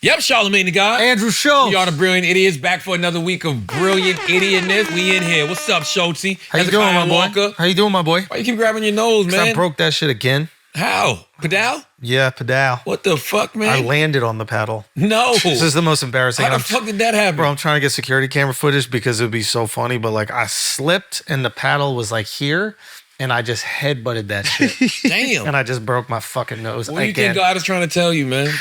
Yep, Charlamagne the guy. Andrew Schulz. We are the Brilliant Idiots, back for another week of brilliant idiotness. We in here. What's up, Schultzy? How you doing, my boy? How you doing, my boy? Why you keep grabbing your nose, man? I broke that shit again. How? Pedal? Yeah, pedal. What the fuck, man? I landed on the paddle. No. This is the most embarrassing. How the fuck did that happen? Bro, I'm trying to get security camera footage because it would be so funny, but like I slipped and the paddle was like here and I just headbutted that shit. Damn. And I just broke my fucking nose What do you think God is trying to tell you, man?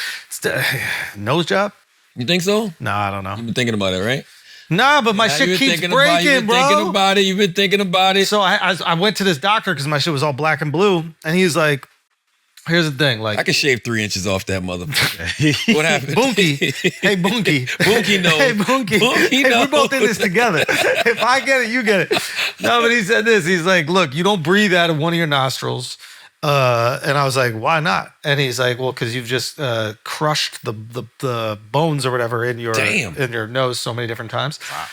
Nose job? You think so? Nah, I don't know. You've been thinking about it, right? Nah, but my shit keeps breaking, bro. You've been thinking about it. You've been thinking about it. So I went to this doctor because my shit was all black and blue, and he's like, here's the thing, like I could shave 3 inches off that motherfucker. What happened? Bunky. Hey, Bunky. Bunky knows. Hey, Bunky. Bunky Hey, knows. we're both in this together. If I get it, you get it. No, but he said this. He's like, look, you don't breathe out of one of your nostrils. And I was like, why not? And he's like, well, because you've just crushed the bones or whatever in your nose so many different times. Wow.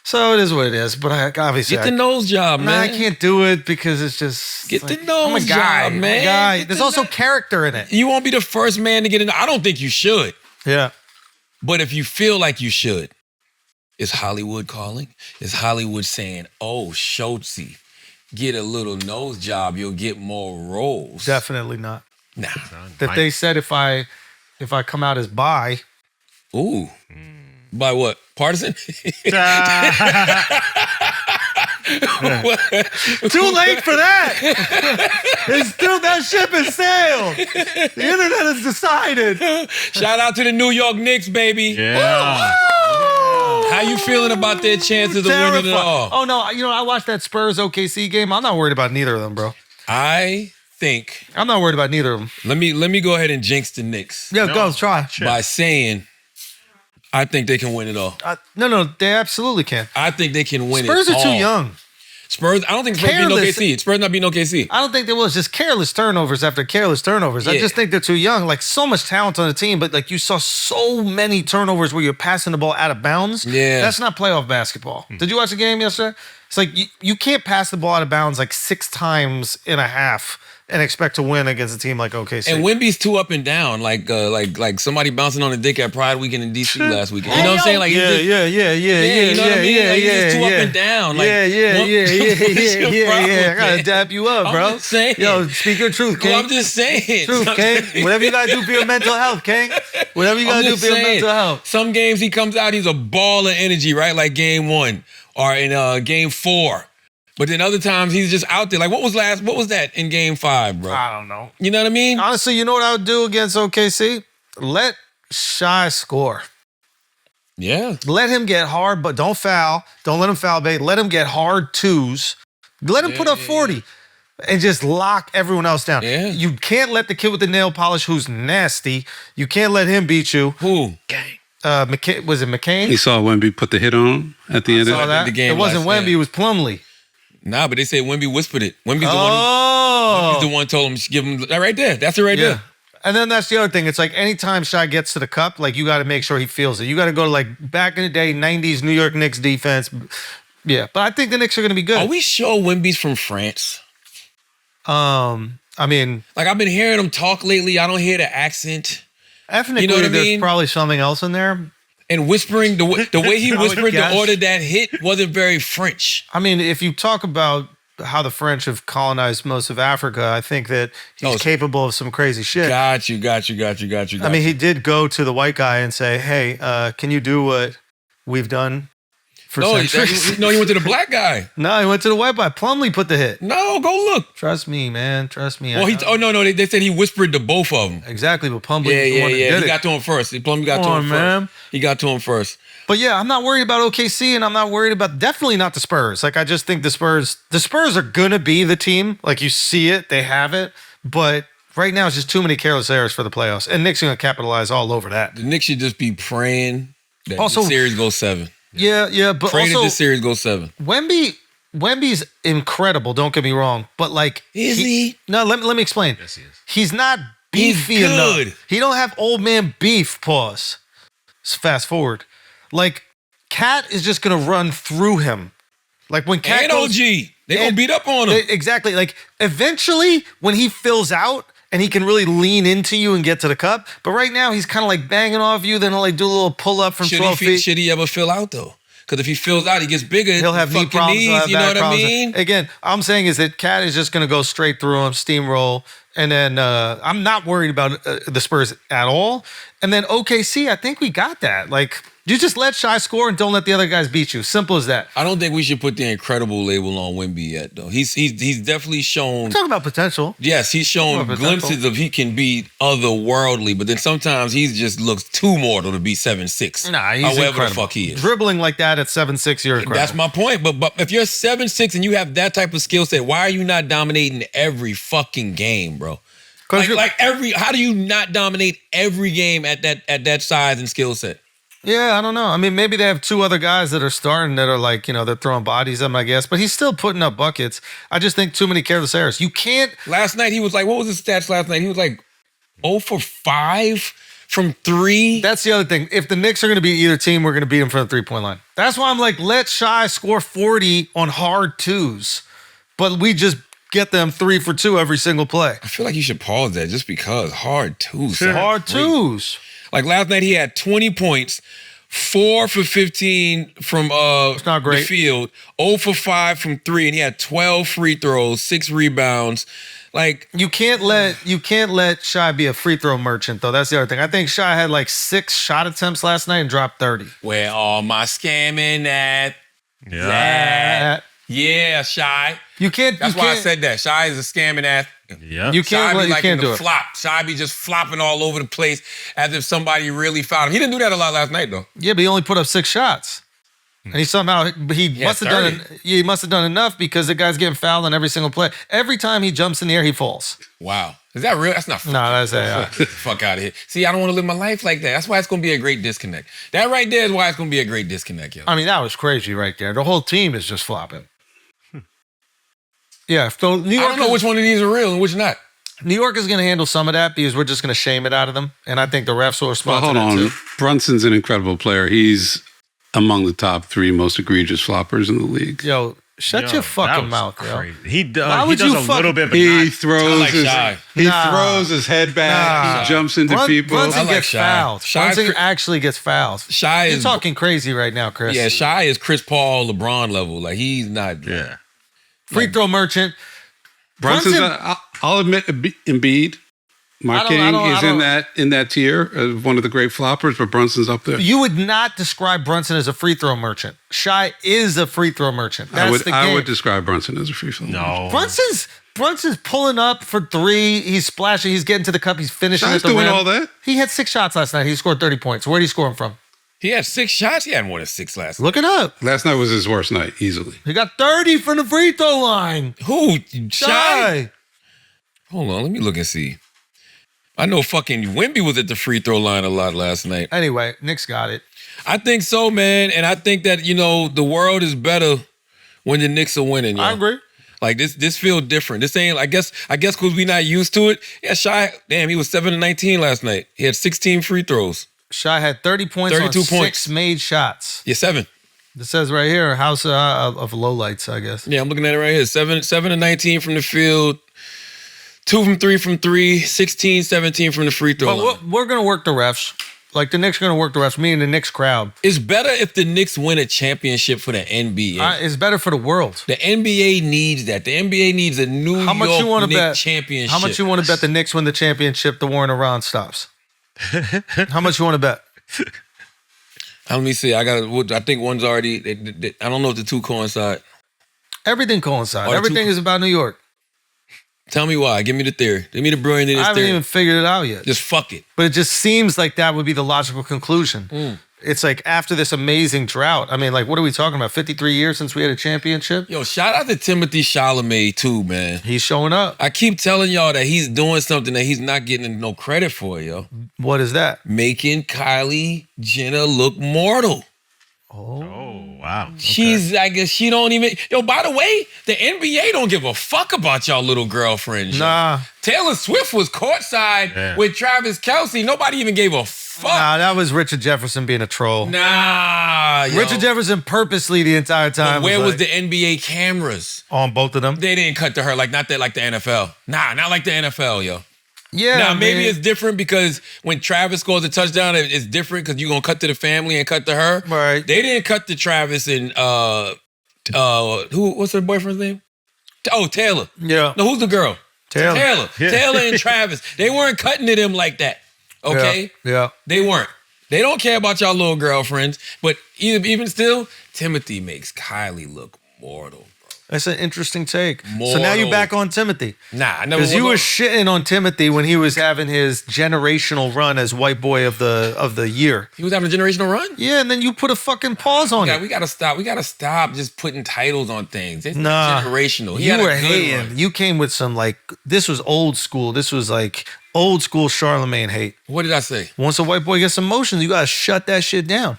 So it is what it is. But I obviously get the nose job, man. Nah, I can't do it because it's just get the nose job, man. I'm a guy. There's also character in it. You won't be the first man to get in. I don't think you should. Yeah. But if you feel like you should, is Hollywood calling? Is Hollywood saying, "Oh, Schultzy, get a little nose job, you'll get more roles"? Definitely not. Nah. That they said if I come out as bi. Ooh. By what? Partisan? Too late for that. It's still, that ship has sailed. The internet has decided. Shout out to the New York Knicks, baby. Yeah. How you feeling about their chances of winning it all? Oh no, I watched that Spurs OKC game. I'm not worried about neither of them, bro. I think I'm not worried about neither of them. Let me go ahead and jinx the Knicks. Yeah, go try. By saying I think they can win it all. No, they absolutely can. I think they can win Spurs it all. Spurs are too young. Spurs, I don't think Spurs beat OKC. Spurs not beating OKC. I don't think they will. It's just careless turnovers after careless turnovers. Yeah. I just think they're too young. Like, so much talent on the team, but like you saw so many turnovers where you're passing the ball out of bounds. Yeah. That's not playoff basketball. Did you watch the game yesterday? It's like you can't pass the ball out of bounds like 6 times in a half and expect to win against a team like OKC. And Wemby's too up and down, like somebody bouncing on a dick at Pride Weekend in DC last weekend. You know what I'm saying? Like yeah. You know what I mean? Like, he's just too up and down. Like, yeah. I gotta dap you up, bro. I'm just saying. Yo, speak your truth, King. Well, I'm just saying. Truth, King. Whatever you gotta do for your mental health, King. Whatever you gotta do for your mental health. Some games he comes out, he's a ball of energy, right? Like game 1 or in game 4. But then other times he's just out there. Like what was that in game 5, bro? I don't know. You know what I mean? Honestly, you know what I would do against OKC? Let Shy score. Yeah. Let him get hard, but don't foul. Don't let him foul bait. Let him get hard 2s. Let him put up 40 and just lock everyone else down. Yeah. You can't let the kid with the nail polish who's nasty. You can't let him beat you. Who? Was it McCain? He saw Wemby put the hit on him at the end of the game. It wasn't Wemby, it was Plumlee. Nah, but they say Wemby whispered it. Wemby's the one told him to give him that right there. That's it right there. And then that's the other thing. It's like anytime Shy gets to the cup, like you got to make sure he feels it. You got to go to like back in the day, 90s New York Knicks defense. Yeah, but I think the Knicks are going to be good. Are we sure Wemby's from France? I mean, like I've been hearing him talk lately. I don't hear the accent. Ethnically, you know what I mean? There's probably something else in there. And whispering, the way he whispered the order that hit wasn't very French. I mean, if you talk about how the French have colonized most of Africa, I think that he's capable of some crazy shit. Got you. I mean, he did go to the white guy and say, hey, can you do what we've done for centuries? He went to the black guy. No, he went to the white guy. Plumlee put the hit. No, go look. Trust me, man. Trust me. Well, they said he whispered to both of them. Exactly, but Plumlee was the one that did it. He got to him first. Plumlee got to him first. He got to him first. But yeah, I'm not worried about OKC, and I'm not worried about, definitely not the Spurs. Like, I just think the Spurs are going to be the team. Like, you see it, they have it. But right now, it's just too many careless errors for the playoffs. And Knicks are going to capitalize all over that. The Knicks should just be praying that the series goes 7. Yeah, but pray also, that the series goes 7. Wemby's incredible, don't get me wrong. But like... Is he? No, let me explain. Yes, he is. He's not beefy enough. He don't have old man beef, pause. Fast forward. Like, Cat is just going to run through him. Like, when Cat and OG, they're going to beat up on him. Exactly. Like, eventually, when he fills out and he can really lean into you and get to the cup. But right now, he's kind of like banging off you, then he'll like do a little pull up from 12 feet. Should he ever fill out though? Because if he fills out, he gets bigger. He'll have knee problems. Knees, you know what I mean? Again, I'm saying is that Cat is just going to go straight through him, steamroll. And then I'm not worried about the Spurs at all. And then OKC, I think we got that. Like, you just let Shy score and don't let the other guys beat you. Simple as that. I don't think we should put the incredible label on Wemby yet, though. He's definitely shown. We're talking about potential. Yes, he's shown glimpses of he can be otherworldly, but then sometimes he just looks too mortal to be 7'6". Nah, he's however incredible. the fuck he is. Dribbling like that at 7'6", you're incredible. That's my point. But if you're 7'6" and you have that type of skill set, why are you not dominating every fucking game, bro? How do you not dominate every game at that size and skill set? Yeah, I don't know. I mean, maybe they have two other guys that are starting that are like, they're throwing bodies at him, I guess. But he's still putting up buckets. I just think too many careless errors. You can't. Last night, he was like, what was his stats last night? He was like 0 for 5 from 3. That's the other thing. If the Knicks are going to beat either team, we're going to beat them from the three-point line. That's why I'm like, let Shy score 40 on hard twos. But we just get them 3 for 2 every single play. I feel like you should pause that just because hard twos. Sure. Hard twos. Like last night, he had 20 points, 4 for 15 from it's not great. the field, 0 for 5 from 3, and he had 12 free throws, 6 rebounds. Like you can't let Shy be a free throw merchant though. That's the other thing. I think Shy had like 6 shot attempts last night and dropped 30. Where all my scamming at? Yeah, Shy. That's why I said that. Shy is a scamming ass. Yeah. You can't do it. Flop. Shy be just flopping all over the place as if somebody really fouled him. He didn't do that a lot last night though. Yeah, but he only put up 6 shots. And he somehow must have done enough because the guy's getting fouled on every single play. Every time he jumps in the air, he falls. Wow. Is that real? That's not No, that's AI. fuck out of here. See, I don't want to live my life like that. That's why it's going to be a great disconnect. That right there is why it's going to be a great disconnect, yo. I mean, that was crazy right there. The whole team is just flopping. Yeah, so New York. I don't know which one of these are real and which not. New York is going to handle some of that because we're just going to shame it out of them. And I think the refs will respond Well, to hold that on. too. Brunson's an incredible player. He's among the top 3 most egregious floppers in the league. Yo, shut your fucking mouth, yo. He does. Why would he does you a fuck- little bit, but He not. throws Shy. throws his head back. He jumps into people. Brunson I like gets Shy. fouled. Shy's Brunson cra- actually gets fouled. Shy You're is talking crazy right now, Chris. Yeah, Shy is Chris Paul, LeBron level. Like he's not. Yeah. Free throw merchant. Brunson's. Brunson- I'll admit, Embiid, marketing is in that tier of one of the great floppers, but Brunson's up there. You would not describe Brunson as a free throw merchant. Shy is a free throw merchant. That's the game. I would describe Brunson as a free throw. No. Brunson's pulling up for 3. He's splashing. He's getting to the cup. He's finishing Shy's at the doing rim. all that. He had 6 shots last night. He scored 30 points. Where did he score them from? He had 6 shots. He had more than 6 last night. Look it up. Last night was his worst night, easily. He got 30 from the free throw line. Who? Shy? Shy. Hold on, let me look and see. I know fucking Wemby was at the free throw line a lot last night. Anyway, Knicks got it. I think so, man. And I think that, the world is better when the Knicks are winning. Yo. I agree. Like this feels different. This ain't, I guess because we not used to it. Yeah, Shy, damn, he was 7 of 19 last night. He had 16 free throws. Shy had 30 points 32 on points. 6 made shots. Yeah, 7. It says right here, house of lowlights, I guess. Yeah, I'm looking at it right here. 7 of 19 from the field. 2 from 3, 16, 17 from the free throw line. But we're going to work the refs. Like, the Knicks are going to work the refs. Me and the Knicks crowd. It's better if the Knicks win a championship for the NBA. It's better for the world. The NBA needs that. The NBA needs a New How much you want York to bet? Knicks championship. How much you want to bet the Knicks win the championship? The war in Iran stops. How much you want to bet? Let me see. I think one's already. I don't know if the 2 coincide. Everything coincides. Or the Everything two- is about New York. Tell me why. Give me the theory. Give me the brilliant in I this haven't theory. even figured it out yet. Just fuck it. But it just seems like that would be the logical conclusion. It's like after this amazing drought. I mean, like, what are we talking about? 53 years since we had a championship? Yo, shout out to Timothy Charlamagne too, man. He's showing up. I keep telling y'all that he's doing something that he's not getting no credit for, yo. What is that? Making Kylie Jenner look mortal. Oh, wow. I guess she don't even. Yo, by the way, the NBA don't give a fuck about y'all little girlfriends. yo. Nah. Taylor Swift was courtside with Travis Kelce. Nobody even gave a fuck. Nah, that was Richard Jefferson being a troll. Nah, yo. Richard Jefferson purposely the entire time. Where was like, the NBA cameras? on both of them? They didn't cut to her like the NFL. Nah, not like the NFL, yo. Yeah. Now, maybe it's different because when Travis scores a touchdown, it's different because you're going to cut to the family and cut to her. Right. They didn't cut to Travis and, what's her boyfriend's name? Oh, Taylor. Yeah. No, who's the girl? Taylor. Taylor and Travis. They weren't cutting to them like that. Okay? Yeah. They weren't. They don't care about y'all little girlfriends. But even still, Timothy makes Kylie look mortal. That's an interesting take. So now you're back on Timothy. Nah, I never. Because you were shitting on Timothy when he was having his generational run as white boy of the year. He was having a generational run? Yeah, and then you put a fucking pause on it. We gotta stop. We gotta stop just putting titles on things. It's generational. You were hating. You came with some this was old school. This was like old school Charlamagne hate. What did I say? Once a white boy gets emotions, you gotta shut that shit down.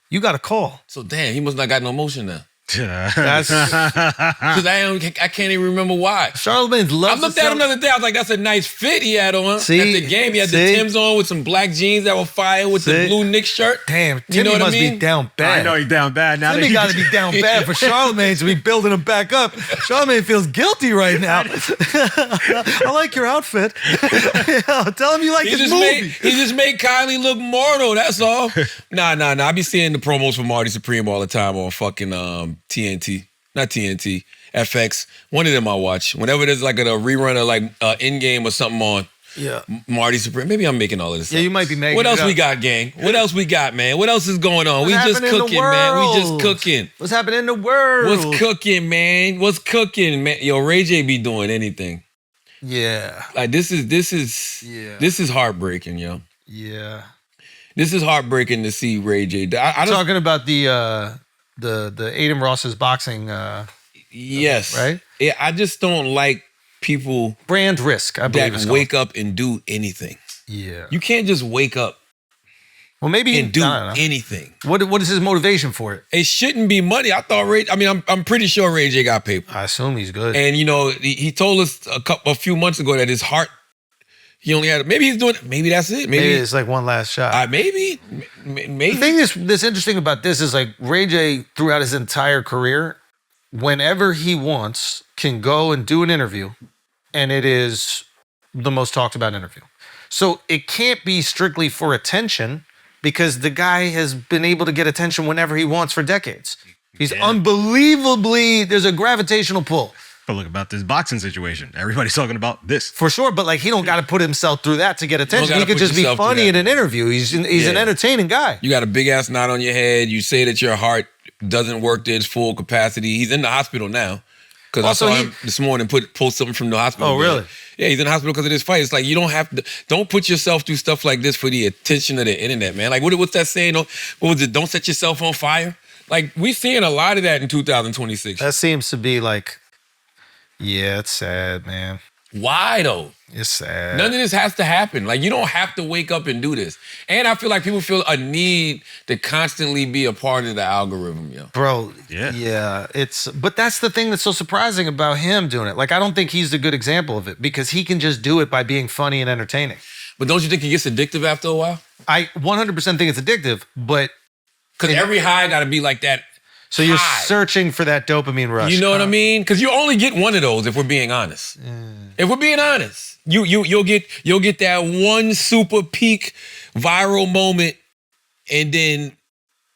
You gotta call. So damn, he must not got no emotion now. That's because I can't even remember why. Charlamagne loves. I looked at him the other day. I was like, "That's a nice fit he had on." See, at the game, he had the Timbs on with some black jeans that were fire with the blue Knicks shirt. Damn, Timmy must be down bad. I know he's down bad now. Timmy got to be down bad for Charlamagne to be building him back up. Charlamagne feels guilty right now. I like your outfit. Tell him you like his movie. He just made Kylie look mortal. That's all. Nah. I be seeing the promos for Marty Supreme all the time on fucking TNT, not TNT, FX. One of them I watch. Whenever there's like a rerun of like Endgame or something on. Yeah. Marty Supreme. Maybe I'm making all of this. Yeah, you might be making. What else we got, gang? What else we got, man? What else is going on? We just cooking, man. We just cooking. What's happening in the world? What's cooking, man? What's cooking, man? Yo, Ray J be doing anything. Yeah. Like this is heartbreaking, yo. Yeah. This is heartbreaking to see Ray J. Talking about the Aiden Ross's boxing. Yes. Right? Yeah, I just don't like people brand risk, I believe that wake up and do anything. Yeah. You can't just wake up and do anything. What is his motivation for it? It shouldn't be money. I'm pretty sure Ray J got paper. I assume he's good. And he told us a few months ago that his heart, he only had, maybe that's it. Maybe it's like one last shot. Maybe. The thing that's interesting about this is like Ray J throughout his entire career, whenever he wants, can go and do an interview, and it is the most talked about interview. So it can't be strictly for attention because the guy has been able to get attention whenever he wants for decades. He's unbelievably, there's a gravitational pull. But look about this boxing situation. Everybody's talking about this. For sure, but like he don't got to put himself through that to get attention. He could just be funny in an interview. He's an entertaining guy. You got a big ass knot on your head. You say that your heart doesn't work to its full capacity. He's in the hospital now. Because I saw him this morning post something from the hospital. Oh, really? Yeah, he's in the hospital because of this fight. It's like you don't put yourself through stuff like this for the attention of the internet, man. Like what's that saying? What was it? Don't set yourself on fire. Like we're seeing a lot of that in 2026. That seems to be like, yeah, it's sad, man. Why though? It's sad. None of this has to happen. Like you don't have to wake up and do this. And I feel like people feel a need to constantly be a part of the algorithm, yo. Bro, yeah. But that's the thing that's so surprising about him doing it. Like I don't think he's a good example of it because he can just do it by being funny and entertaining. But don't you think it gets addictive after a while? I 100% think it's addictive, but because every high got to be like that. So you're searching for that dopamine rush. You know what I mean? Because you only get one of those if we're being honest. If we're being honest, you'll get that one super peak viral moment, and then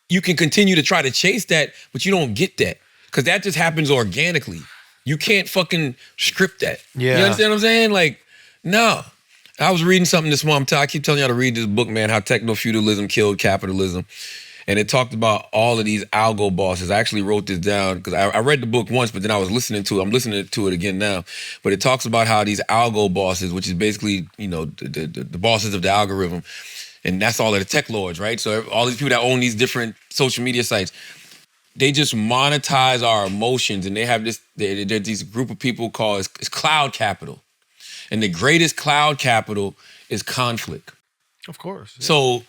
you can continue to try to chase that, but you don't get that because that just happens organically. You can't fucking script that. Yeah. You understand what I'm saying? Like, no. I was reading something this morning. I keep telling y'all to read this book, man, How Techno-Feudalism Killed Capitalism. And it talked about all of these Algo-Bosses. I actually wrote this down because I read the book once, but then I was listening to it. I'm listening to it again now. But it talks about how these Algo-Bosses, which is basically, the bosses of the algorithm, and that's all of the tech lords, right? So all these people that own these different social media sites, they just monetize our emotions. And they have these group of people called it's cloud capital. And the greatest cloud capital is conflict. Of course. Yeah. So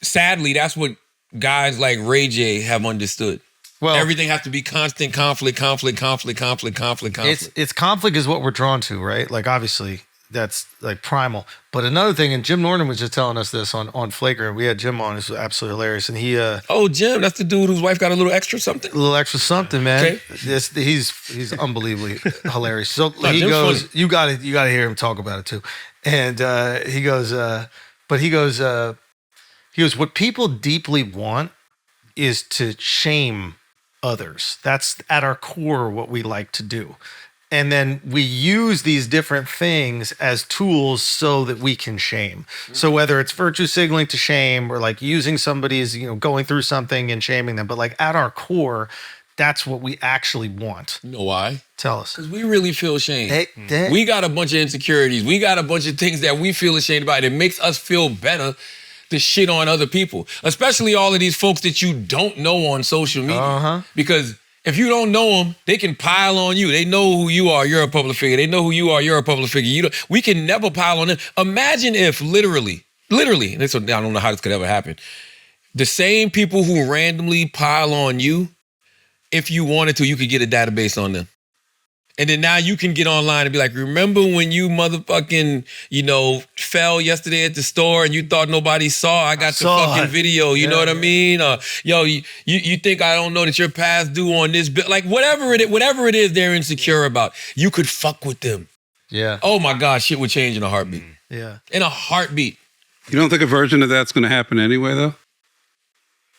sadly, that's what guys like Ray J have understood. Well, everything has to be constant conflict. It's conflict is what we're drawn to, right? Like obviously, that's like primal. But another thing, and Jim Norton was just telling us this on Flagrant. We had Jim on. This was absolutely hilarious. And he Jim, that's the dude whose wife got a little extra something. A little extra something, man. Okay. He's unbelievably hilarious. So No, he Jim's goes, funny. you got to hear him talk about it too. And he goes, what people deeply want is to shame others. That's at our core what we like to do. And then we use these different things as tools so that we can shame. So whether it's virtue signaling to shame or like using somebody's, going through something and shaming them, but like at our core, that's what we actually want. You know why? Tell us. Because we really feel shame. We got a bunch of insecurities. We got a bunch of things that we feel ashamed about. It makes us feel better to shit on other people, especially all of these folks that you don't know on social media. Because if you don't know them, they can pile on you. They know who you are. You're a public figure. They know who you are. You're a public figure. We can never pile on them. Imagine if literally, I don't know how this could ever happen. The same people who randomly pile on you, if you wanted to, you could get a database on them. And then now you can get online and be like, remember when you motherfucking, fell yesterday at the store and you thought nobody saw? I got the fucking video. You know what I mean? You think I don't know that you're past due on this bill? Like whatever it is they're insecure about, you could fuck with them. Yeah. Oh my God, shit would change in a heartbeat. Yeah. In a heartbeat. You don't think a version of that's going to happen anyway, though?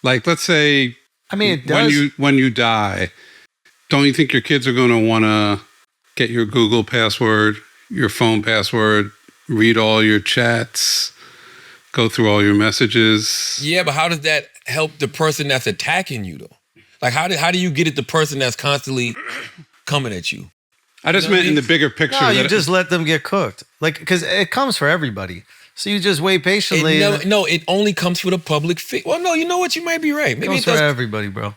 Like, let's say, it does. When you die, don't you think your kids are going to want to get your Google password, your phone password, read all your chats, go through all your messages? Yeah, but how does that help the person that's attacking you, though? Like, how do you get at the person that's constantly coming at you? I just meant in the bigger picture. No, you just let them get cooked. Like, because it comes for everybody. So you just wait patiently. It only comes for the public. Well, no, you know what? You might be right. Maybe it comes for everybody, bro.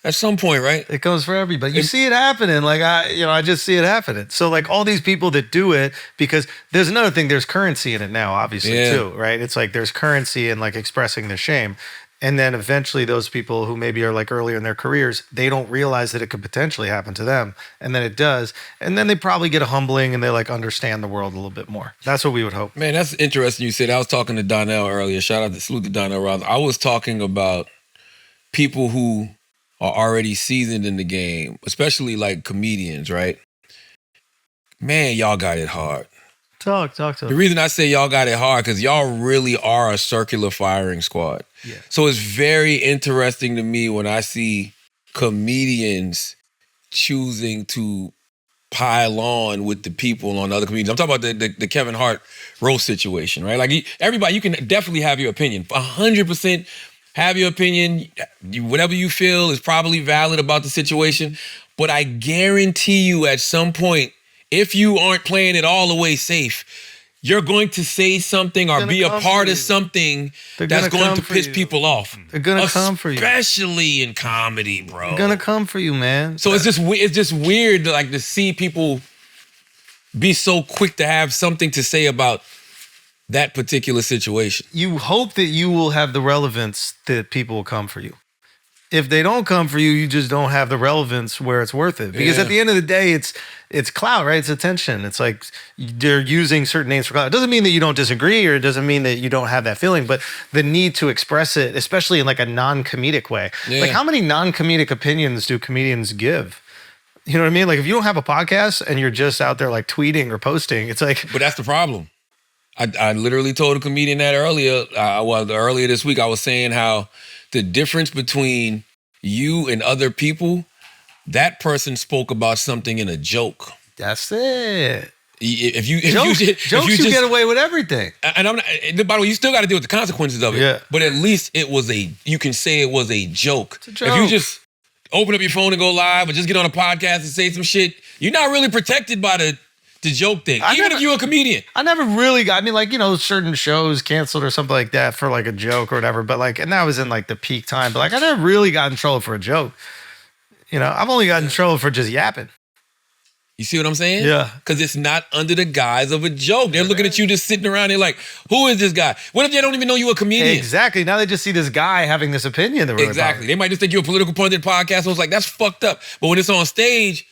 At some point, right? It goes for everybody. You see it happening. Like I just see it happening. So like all these people that do it, because there's another thing, there's currency in it now, obviously too, right? It's like there's currency in like expressing their shame. And then eventually those people who maybe are like earlier in their careers, they don't realize that it could potentially happen to them. And then it does. And then they probably get a humbling and they like understand the world a little bit more. That's what we would hope. Man, that's interesting you said. I was talking to Donnell earlier. Salute to Donnell Ross. I was talking about people who are already seasoned in the game, especially like comedians, right? Man, y'all got it hard. Talk to The them. reason I say y'all got it hard, because y'all really are a circular firing squad. Yeah. So it's very interesting to me when I see comedians choosing to pile on with the people on other comedians. I'm talking about the Kevin Hart Roast situation, right? Like everybody, you can definitely have your opinion. 100% have your opinion. Whatever you feel is probably valid about the situation. But I guarantee you at some point, if you aren't playing it all the way safe, you're going to say something or be a part of something that's going to piss people off. They're going to come for you. Especially in comedy, bro. They're going to come for you, man. So it's just weird to see people be so quick to have something to say about that particular situation. You hope that you will have the relevance that people will come for you. If they don't come for you, you just don't have the relevance where it's worth it. Because at the end of the day, it's clout, right? It's attention. It's like they're using certain names for clout. It doesn't mean that you don't disagree, or it doesn't mean that you don't have that feeling, but the need to express it, especially in like a non-comedic way. Yeah. Like how many non-comedic opinions do comedians give? You know what I mean? Like if you don't have a podcast and you're just out there like tweeting or posting, it's like... But that's the problem. I literally told a comedian that earlier. Earlier this week, I was saying how the difference between you and other people, that person spoke about something in a joke. That's it. If you get away with everything. And I'm not, by the way, you still got to deal with the consequences of it. Yeah. But at least you can say it was a joke. It's a joke. If you just open up your phone and go live or just get on a podcast and say some shit, you're not really protected by the joke thing. If you're a comedian. I never really got, certain shows canceled or something like that for like a joke or whatever. But like, and that was in like the peak time. But like, I never really got in trouble for a joke. I've only gotten in trouble for just yapping. You see what I'm saying? Yeah. Because it's not under the guise of a joke. They're looking at you just sitting around there like, who is this guy? What if they don't even know you're a comedian? Exactly. Now they just see this guy having this opinion. That really exactly. They might just think you're a political pundit podcast. So it's like, that's fucked up. But when it's on stage,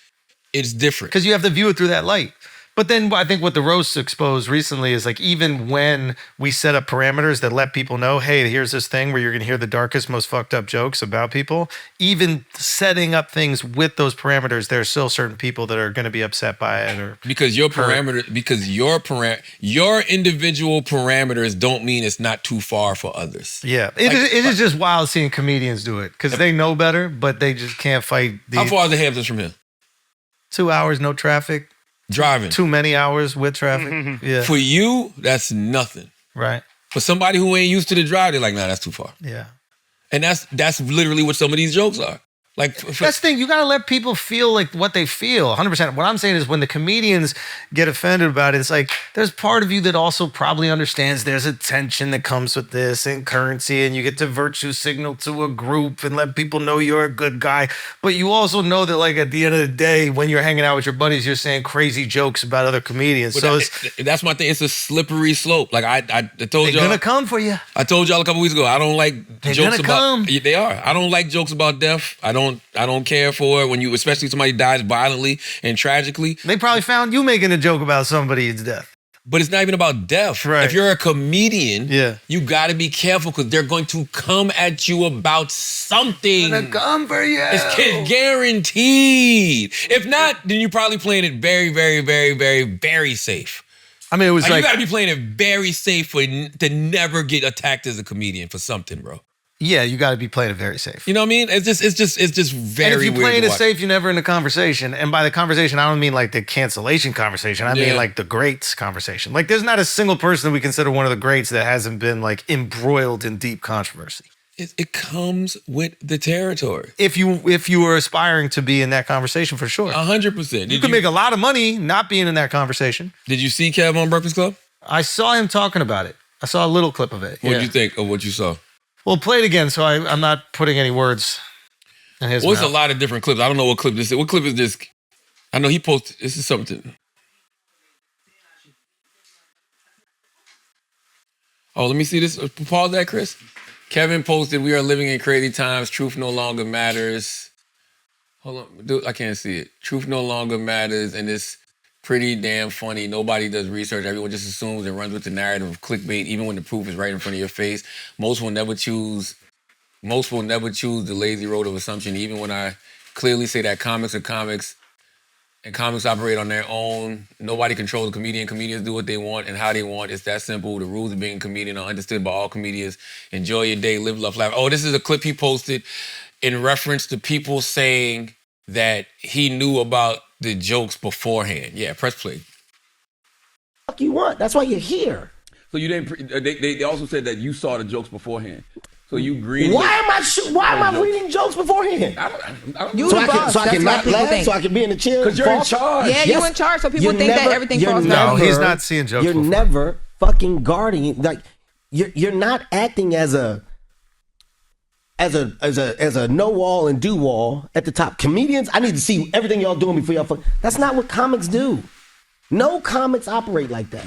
it's different. Because you have to view it through that light. But then I think what the roast exposed recently is like, even when we set up parameters that let people know, hey, here's this thing where you're going to hear the darkest, most fucked up jokes about people, even setting up things with those parameters, there are still certain people that are going to be upset by it. Or because your your individual parameters don't mean it's not too far for others. Yeah. It is just wild seeing comedians do it because they know better, but they just can't fight. How far are the Hamptons from here? 2 hours, no traffic. Driving. Too many hours with traffic. Yeah. For you, that's nothing. Right. For somebody who ain't used to the drive, they're like, nah, that's too far. Yeah. And that's literally what some of these jokes are. Like that's the thing. You got to let people feel like what they feel. 100%. What I'm saying is when the comedians get offended about it, it's like there's part of you that also probably understands there's a tension that comes with this and currency, and you get to virtue signal to a group and let people know you're a good guy. But you also know that, like, at the end of the day, when you're hanging out with your buddies, you're saying crazy jokes about other comedians. But that's my thing. It's a slippery slope. Like I told y'all, they're gonna come for you. I told y'all a couple weeks ago, I don't like They're jokes gonna about. come. They are. I don't like jokes about death. I don't care for it when you, especially somebody dies violently and tragically. They probably found you making a joke about somebody's death. But it's not even about death. Right. If you're a comedian, Yeah. you got to be careful because they're going to come at you about something. They're gonna come for you. It's guaranteed. If not, then you're probably playing it very, very, very, very, very safe. I mean, it was Like, like you got to be playing it very safe to never get attacked as a comedian for something, bro. yeah, you got to be playing it very safe. You know what I mean? It's just very And if you weird play it to as watch. safe, you're never in a conversation. And by the conversation, I don't mean like the cancellation conversation. I Yeah. mean like the greats conversation. Like there's not a single person that we consider one of the greats that hasn't been like embroiled in deep controversy. It comes with the territory. If you were aspiring to be in that conversation, for sure. 100%. You could make a lot of money not being in that conversation. Did you see Kev on Breakfast Club? I saw him talking about it. I saw a little clip of it. What Yeah. did you think of what you saw? Well, play it again, so I'm not putting any words in his Well, it's a mouth. lot of different clips. I don't know what clip this is. What clip is this? I know he posted. This is something. Oh, let me see this. Pause that, Chris. Kevin posted, "We are living in crazy times. Truth no longer matters." Hold on. Dude, I can't see it. Truth no longer matters, and it's pretty damn funny. Nobody does research. Everyone just assumes and runs with the narrative of clickbait, even when the proof is right in front of your face. Most will never choose the lazy road of assumption, even when I clearly say that comics are comics and comics operate on their own. Nobody controls a comedian. Comedians do what they want and how they want. It's that simple. The rules of being a comedian are understood by all comedians. Enjoy your day, live, love, laugh. Oh, this is a clip he posted in reference to people saying that he knew about the jokes beforehand. Yeah, press play. Fuck you want? That's why you're here. So you didn't. They also said that you saw the jokes beforehand. So you agreed. Why am I reading jokes beforehand? I don't, So I can not laugh, think. so I can be in the chair. because you're in charge. Yeah, you in charge, so people You're think that never- everything you're falls No, down. he's not seeing jokes You're before. never fucking guarding. Like you're not acting as a know all and do all at the top. Comedians, I need to see everything y'all doing before y'all fuck. That's not what comics do. No comics operate like that.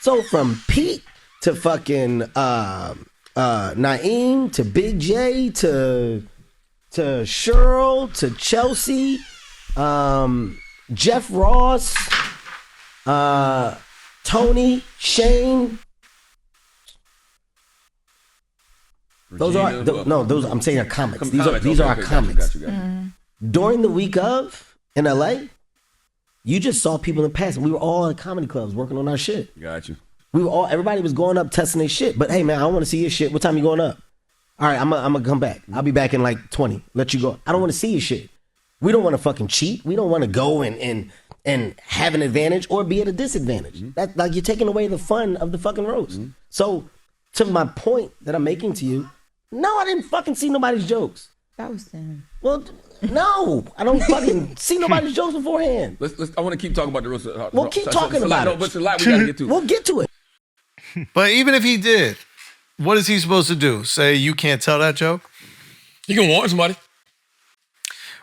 So from Pete to fucking Naeem to Big J to Sheryl to Chelsea, Jeff Ross, Tony, Shane. Those are those. I'm saying are comics. These are our comics. Got you. During the week of in LA, you just saw people in the past. We were all in comedy clubs working on our shit. Got you. Everybody was going up testing their shit. But hey, man, I want to see your shit. What time you going up? All right, I'm gonna come back. I'll be back in like 20. Let you go. I don't want to see your shit. We don't want to fucking cheat. We don't want to go and have an advantage or be at a disadvantage. That like you're taking away the fun of the fucking roast. So to my point that I'm making to you, no, I didn't fucking see nobody's jokes. That was him. Well, no, I don't fucking see nobody's jokes beforehand. I want to keep talking about the roast. Well, keep talking about it. But it's a lot we got to get to. We'll get to it. But even if he did, what is he supposed to do? Say you can't tell that joke? You can warn somebody.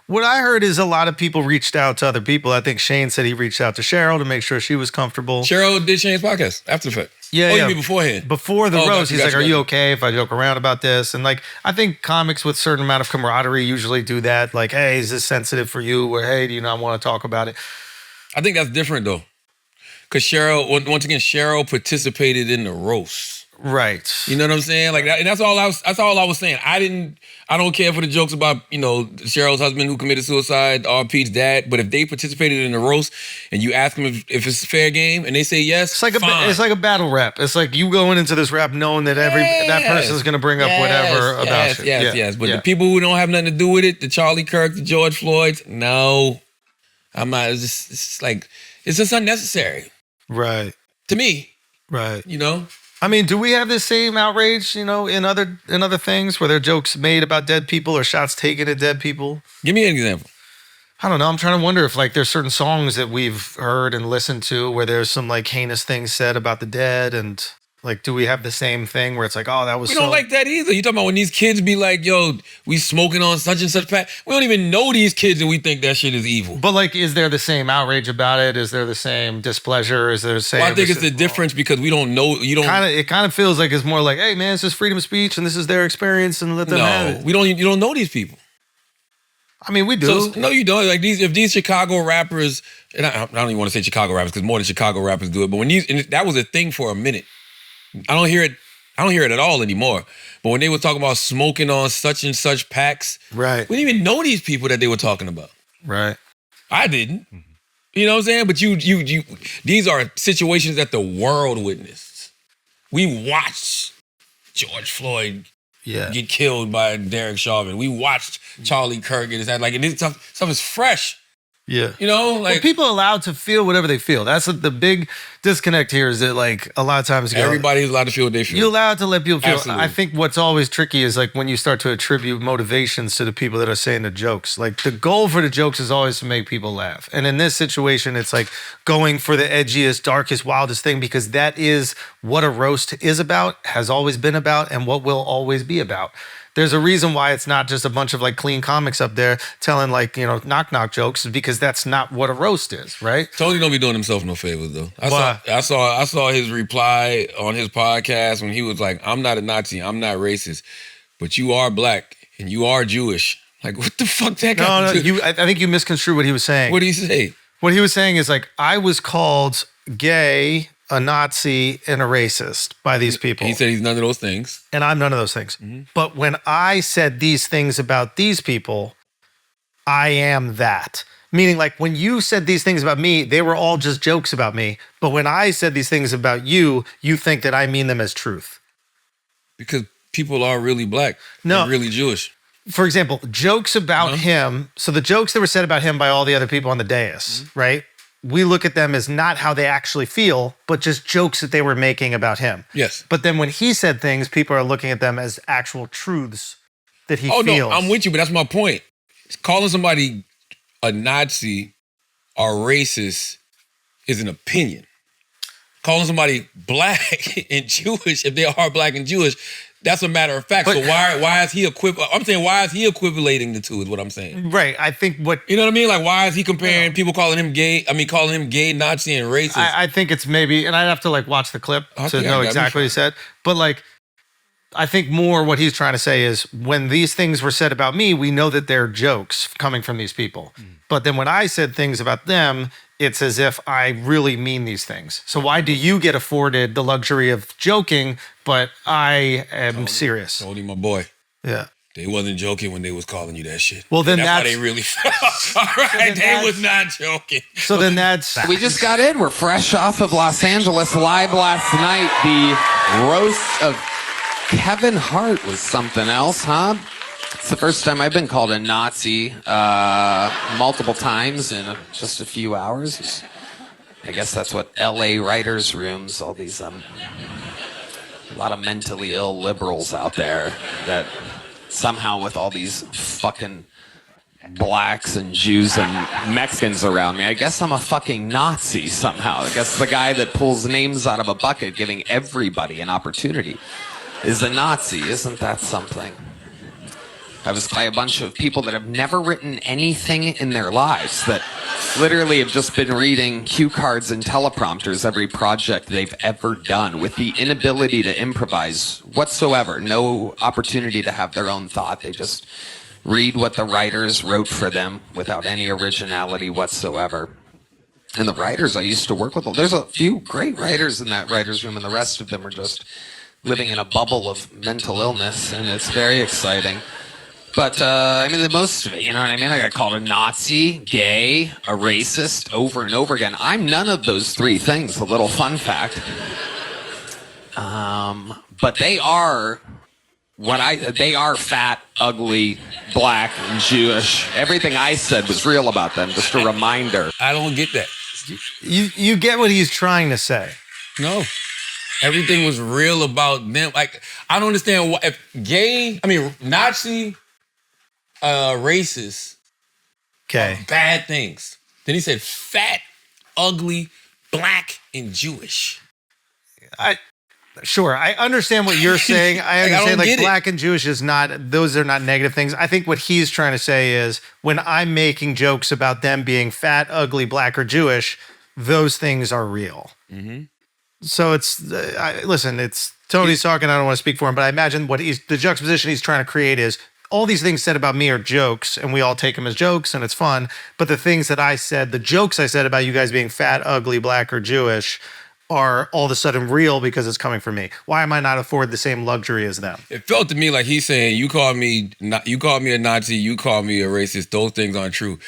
What I heard is a lot of people reached out to other people. I think Shane said he reached out to Sheryl to make sure she was comfortable. Cheryl did Shane's podcast after the fact. Yeah, Oh, yeah. you mean beforehand? Before the Oh, roast, gotcha, he's like, gotcha, are you gotcha. okay if I joke around about this? And like, I think comics with certain amount of camaraderie usually do that. Like, hey, is this sensitive for you? Or hey, do you not want to talk about it? I think that's different though. because Sheryl, once again, Sheryl participated in the roast. Right. You know what I'm saying? Like, and that's all I was saying. I don't care for the jokes about, Cheryl's husband who committed suicide or Pete's dad, but if they participated in the roast and you ask them if it's a fair game and they say yes, It's like fine. it's like a battle rap. It's like you going into this rap knowing that that person's going to bring up whatever about you. Yes. But the people who don't have nothing to do with it, the Charlie Kirk, the George Floyds, no. I'm not. It's just unnecessary. Right. To me. Right. I mean, do we have this same outrage, in other things where there are jokes made about dead people or shots taken at dead people? Give me an example. I don't know. I'm trying to wonder if there's certain songs that we've heard and listened to where there's some heinous things said about the dead, and do we have the same thing where it's like, oh, that was We don't like that either. You talking about when these kids be like, yo, we smoking on such and such pack. We don't even know these kids and we think that shit is evil. But is there the same outrage about it? Is there the same displeasure? Is there the same? Well, I think it's the difference because we don't know. It kind of feels like it's more like, hey man, it's just freedom of speech and this is their experience and let them have it. You don't know these people. I mean, we do. No, you don't. If these Chicago rappers, and I don't even want to say Chicago rappers because more than Chicago rappers do it, but that was a thing for a minute. I don't hear it at all anymore. But when they were talking about smoking on such and such packs, right? We didn't even know these people that they were talking about. Right. I didn't. You know what I'm saying? But you these are situations that the world witnessed. We watched George Floyd get killed by Derek Chauvin. We watched Charlie Kirk get his head. And this stuff is fresh. Yeah. People are allowed to feel whatever they feel. That's the big disconnect here is that a lot of times everybody's allowed to feel what they feel. You're allowed to let people feel. Absolutely. I think what's always tricky is when you start to attribute motivations to the people that are saying the jokes. The goal for the jokes is always to make people laugh. And in this situation, it's going for the edgiest, darkest, wildest thing because that is what a roast is about, has always been about, and what will always be about. There's a reason why it's not just a bunch of clean comics up there telling knock jokes because that's not what a roast is, right? Tony don't be doing himself no favors though. I saw his reply on his podcast when he was like, "I'm not a Nazi, I'm not racist, but you are black and you are Jewish." What the fuck that got to do? I think you misconstrued what he was saying. What did he say? What he was saying is I was called gay, a Nazi, and a racist by these people. He said he's none of those things. And I'm none of those things. Mm-hmm. But when I said these things about these people, I am that. Meaning when you said these things about me, they were all just jokes about me. But when I said these things about you, you think that I mean them as truth. Because people are really black. No. And really Jewish. For example, jokes about him. So the jokes that were said about him by all the other people on the dais, right? We look at them as not how they actually feel, but just jokes that they were making about him. Yes. But then when he said things, people are looking at them as actual truths that he feels. No, I'm with you, but that's my point. Calling somebody a Nazi or racist is an opinion. Calling somebody black and Jewish, if they are black and Jewish, that's a matter of fact. So why is he I'm saying why is he equivalating the two is what I'm saying. Right. I think what you know what I mean? Why is he comparing people calling him gay, Nazi and racist? I think it's maybe, and I'd have to watch the clip to know exactly what he said. But I think more what he's trying to say is when these things were said about me, we know that they're jokes coming from these people. But then when I said things about them, it's as if I really mean these things. So why do you get afforded the luxury of joking, but I am serious? Tony, my boy. Yeah. They wasn't joking when they was calling you that shit. Well, then that's how they really felt. All right, they was not joking. So then that's... We just got in. We're fresh off of Los Angeles live last night. The roast of Kevin Hart was something else, huh? It's the first time I've been called a Nazi multiple times in just a few hours. I guess that's what LA writers' rooms, all these, a lot of mentally ill liberals out there that somehow with all these fucking blacks and Jews and Mexicans around me, I guess I'm a fucking Nazi somehow. I guess the guy that pulls names out of a bucket giving everybody an opportunity is a Nazi. Isn't that something? I was by a bunch of people that have never written anything in their lives, that literally have just been reading cue cards and teleprompters every project they've ever done, with the inability to improvise whatsoever, no opportunity to have their own thought. They just read what the writers wrote for them without any originality whatsoever. And the writers I used to work with, there's a few great writers in that writer's room, and the rest of them are just living in a bubble of mental illness, and it's very exciting. But, I mean, the most of it, you know what I mean? I got called a Nazi, gay, a racist over and over again. I'm none of those three things, a little fun fact. But they are they are fat, ugly, black, and Jewish. Everything I said was real about them, just a reminder. I don't get that. You get what he's trying to say. No. Everything was real about them. Like, I don't understand what, if Nazi, racist, Okay. bad things. Then he said fat, ugly, black, and Jewish. Sure, I understand what you're saying. I understand don't get it. black and Jewish those are not negative things. I think what he's trying to say is when I'm making jokes about them being fat, ugly, black, or Jewish, those things are real. Mm-hmm. So listen, it's Tony's talking. I don't want to speak for him, but I imagine the juxtaposition he's trying to create is all these things said about me are jokes, and we all take them as jokes, and it's fun. But the things that I said, the jokes I said about you guys being fat, ugly, black, or Jewish, are all of a sudden real because it's coming from me. Why am I not afford the same luxury as them? It felt to me like he's saying, you called me a Nazi, you called me a racist. Those things aren't true.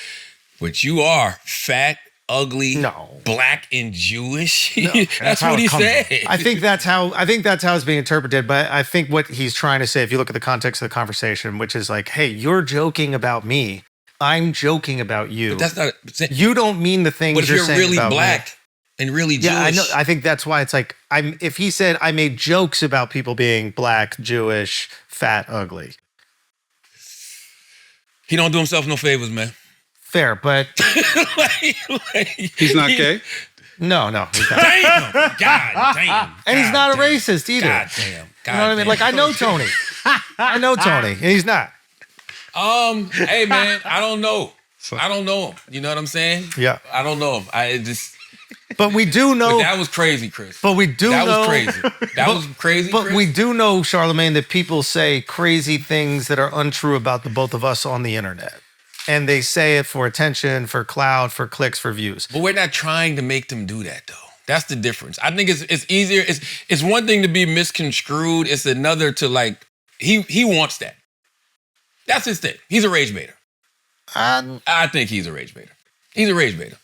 But you are fat, ugly, black, and Jewish. No, that's what he said. I think that's how it's being interpreted. But I think what he's trying to say, if you look at the context of the conversation, which is like, hey, you're joking about me. I'm joking about you. But that's not. You don't mean the things But if you're you're saying really about black me. and really Jewish. Yeah, I know. I think that's why it's like if he said I made jokes about people being black, Jewish, fat, ugly. He don't do himself no favors, man. Fair, but he's not gay. No, he's not. Damn, God damn, and he's not a racist either. God damn, you know what I mean? Like I know Tony, and he's not. Hey man, I don't know him. You know what I'm saying? Yeah, I don't know him. But we do know. But that was crazy, Chris. But we do know. That was crazy. That was crazy, But Chris. we do know, Charlamagne, that people say crazy things that are untrue about the both of us on the internet. And they say it for attention, for clout, for clicks, for views. But we're not trying to make them do that, though. That's the difference. I think it's easier. It's one thing to be misconstrued. It's another to like, he wants that. That's his thing. He's a rage baiter. I think he's a rage baiter. He's a rage baiter.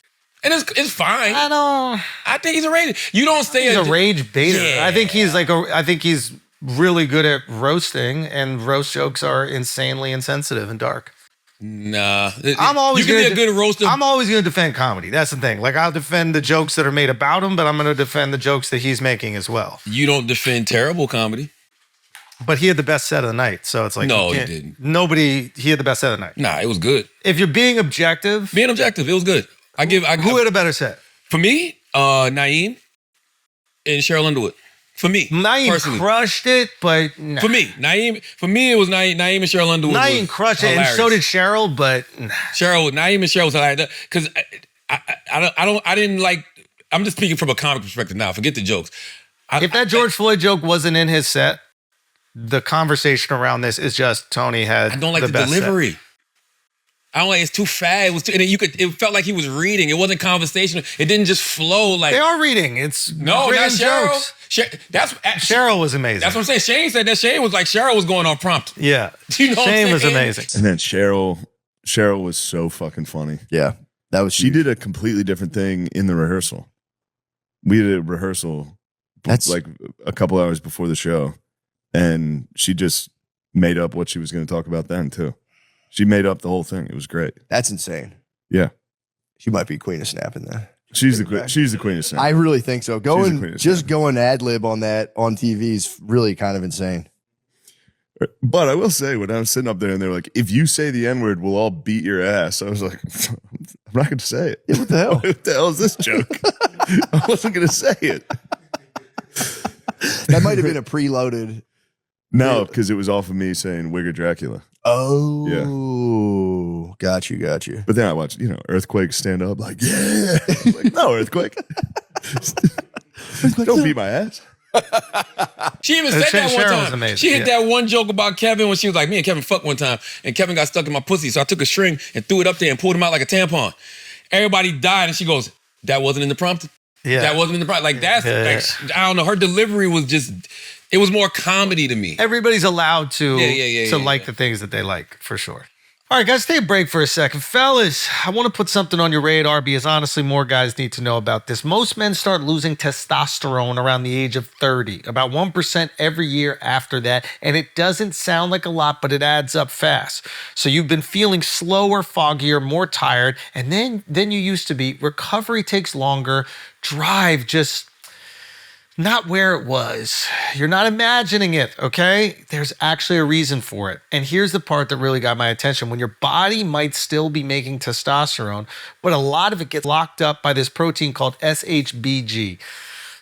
And it's fine. I think he's a rage. You don't say he's a rage baiter. Yeah. I think he's really good at roasting, and roast jokes are insanely insensitive and dark. Nah. I'm always you can be a good roaster. I'm always going to defend comedy. That's the thing. Like I'll defend the jokes that are made about him, but I'm going to defend the jokes that he's making as well. You don't defend terrible comedy. But he had the best set of the night, so it's like no, he didn't. He had the best set of the night. Nah, it was good. If you're being objective, it was good. Who had a better set? For me, Naeem and Sheryl Underwood. For me, Naeem personally. crushed it, but nah. For me, it was Naeem and Sheryl Underwood. Naeem crushed it, and so did Sheryl, but Naeem and Sheryl was hilarious because I didn't like. I'm just speaking from a comic perspective now. Forget the jokes. If that George Floyd joke wasn't in his set, the conversation around this is just Tony had. I don't like the best delivery. set. I don't like it's too fast. It was too, and it felt like he was reading. It wasn't conversational. It didn't just flow like they are reading. It's no, not Sheryl. jokes. Sheryl was amazing. That's what I'm saying. Shane said that Shane was like Sheryl was going on prompt. Yeah, you know Shane was amazing. And then Sheryl was so fucking funny. Yeah, that was. She did a completely different thing in the rehearsal. We did a rehearsal like a couple hours before the show, and she just made up what she was going to talk about then too. She made up the whole thing. It was great. That's insane. Yeah. She might be queen of snapping then. She's the queen of snap. I really think so. Going ad lib on that on TV is really kind of insane. But I will say, when I was sitting up there and they were like, if you say the N-word, we'll all beat your ass. I was like, I'm not going to say it. Yeah, what the hell? What the hell is this joke? I wasn't going to say it. That might have been a preloaded. No, because it was off of me saying Wigger Dracula. Oh, yeah. Got you. But then I watched, Earthquake stand up like, yeah. Like, no, Earthquake. Don't beat my ass. She even said that one Sheryl was time. amazing. She hit that one joke about Kevin when she was like, me and Kevin fucked one time, and Kevin got stuck in my pussy, so I took a string and threw it up there and pulled him out like a tampon. Everybody died, and she goes, That wasn't in the prompt. Yeah. That wasn't in the prompt. Like that's like I don't know. Her delivery was just. It was more comedy to me. Everybody's allowed to like the things that they like, for sure. All right, guys, take a break for a second. Fellas, I want to put something on your radar because honestly, more guys need to know about this. Most men start losing testosterone around the age of 30, about 1% every year after that. And it doesn't sound like a lot, but it adds up fast. So you've been feeling slower, foggier, more tired, and than you used to be. Recovery takes longer. Drive just not where it was. You're not imagining it, okay? There's actually a reason for it. And here's the part that really got my attention. When your body might still be making testosterone, but a lot of it gets locked up by this protein called SHBG.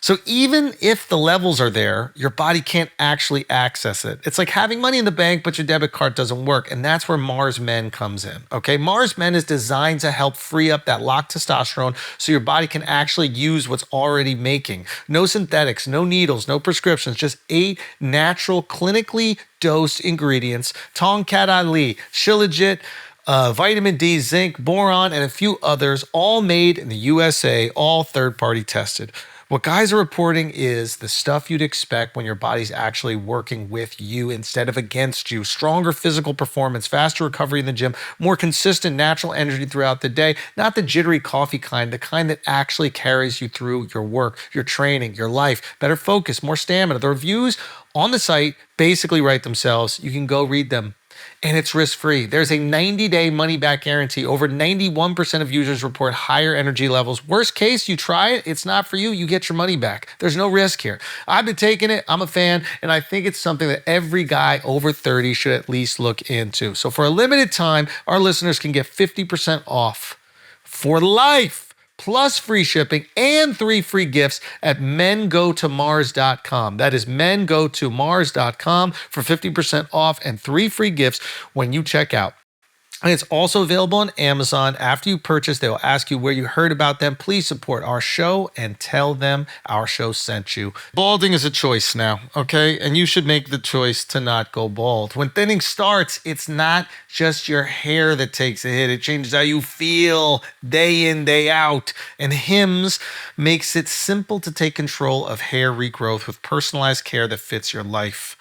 So even if the levels are there, your body can't actually access it. It's like having money in the bank, but your debit card doesn't work. And that's where Mars Men comes in, okay? Mars Men is designed to help free up that locked testosterone so your body can actually use what's already making. No synthetics, no needles, no prescriptions, just 8 natural, clinically dosed ingredients: Tongkat Ali, Shilajit, vitamin D, zinc, boron, and a few others, all made in the USA, all third-party tested. What guys are reporting is the stuff you'd expect when your body's actually working with you instead of against you. Stronger physical performance, faster recovery in the gym, more consistent natural energy throughout the day, not the jittery coffee kind, the kind that actually carries you through your work, your training, your life. Better focus, more stamina. The reviews on the site basically write themselves. You can go read them. And it's risk-free. There's a 90-day money-back guarantee. Over 91% of users report higher energy levels. Worst case, you try it, it's not for you, you get your money back. There's no risk here. I've been taking it, I'm a fan, and I think it's something that every guy over 30 should at least look into. So for a limited time, our listeners can get 50% off for life, plus free shipping and 3 free gifts at mengotomars.com. That is mengotomars.com for 50% off and 3 free gifts when you check out. And it's also available on Amazon. After you purchase, they will ask you where you heard about them. Please support our show and tell them our show sent you. Balding is a choice now, okay? And you should make the choice to not go bald. When thinning starts, it's not just your hair that takes a hit. It changes how you feel day in, day out. And Hims makes it simple to take control of hair regrowth with personalized care that fits your life.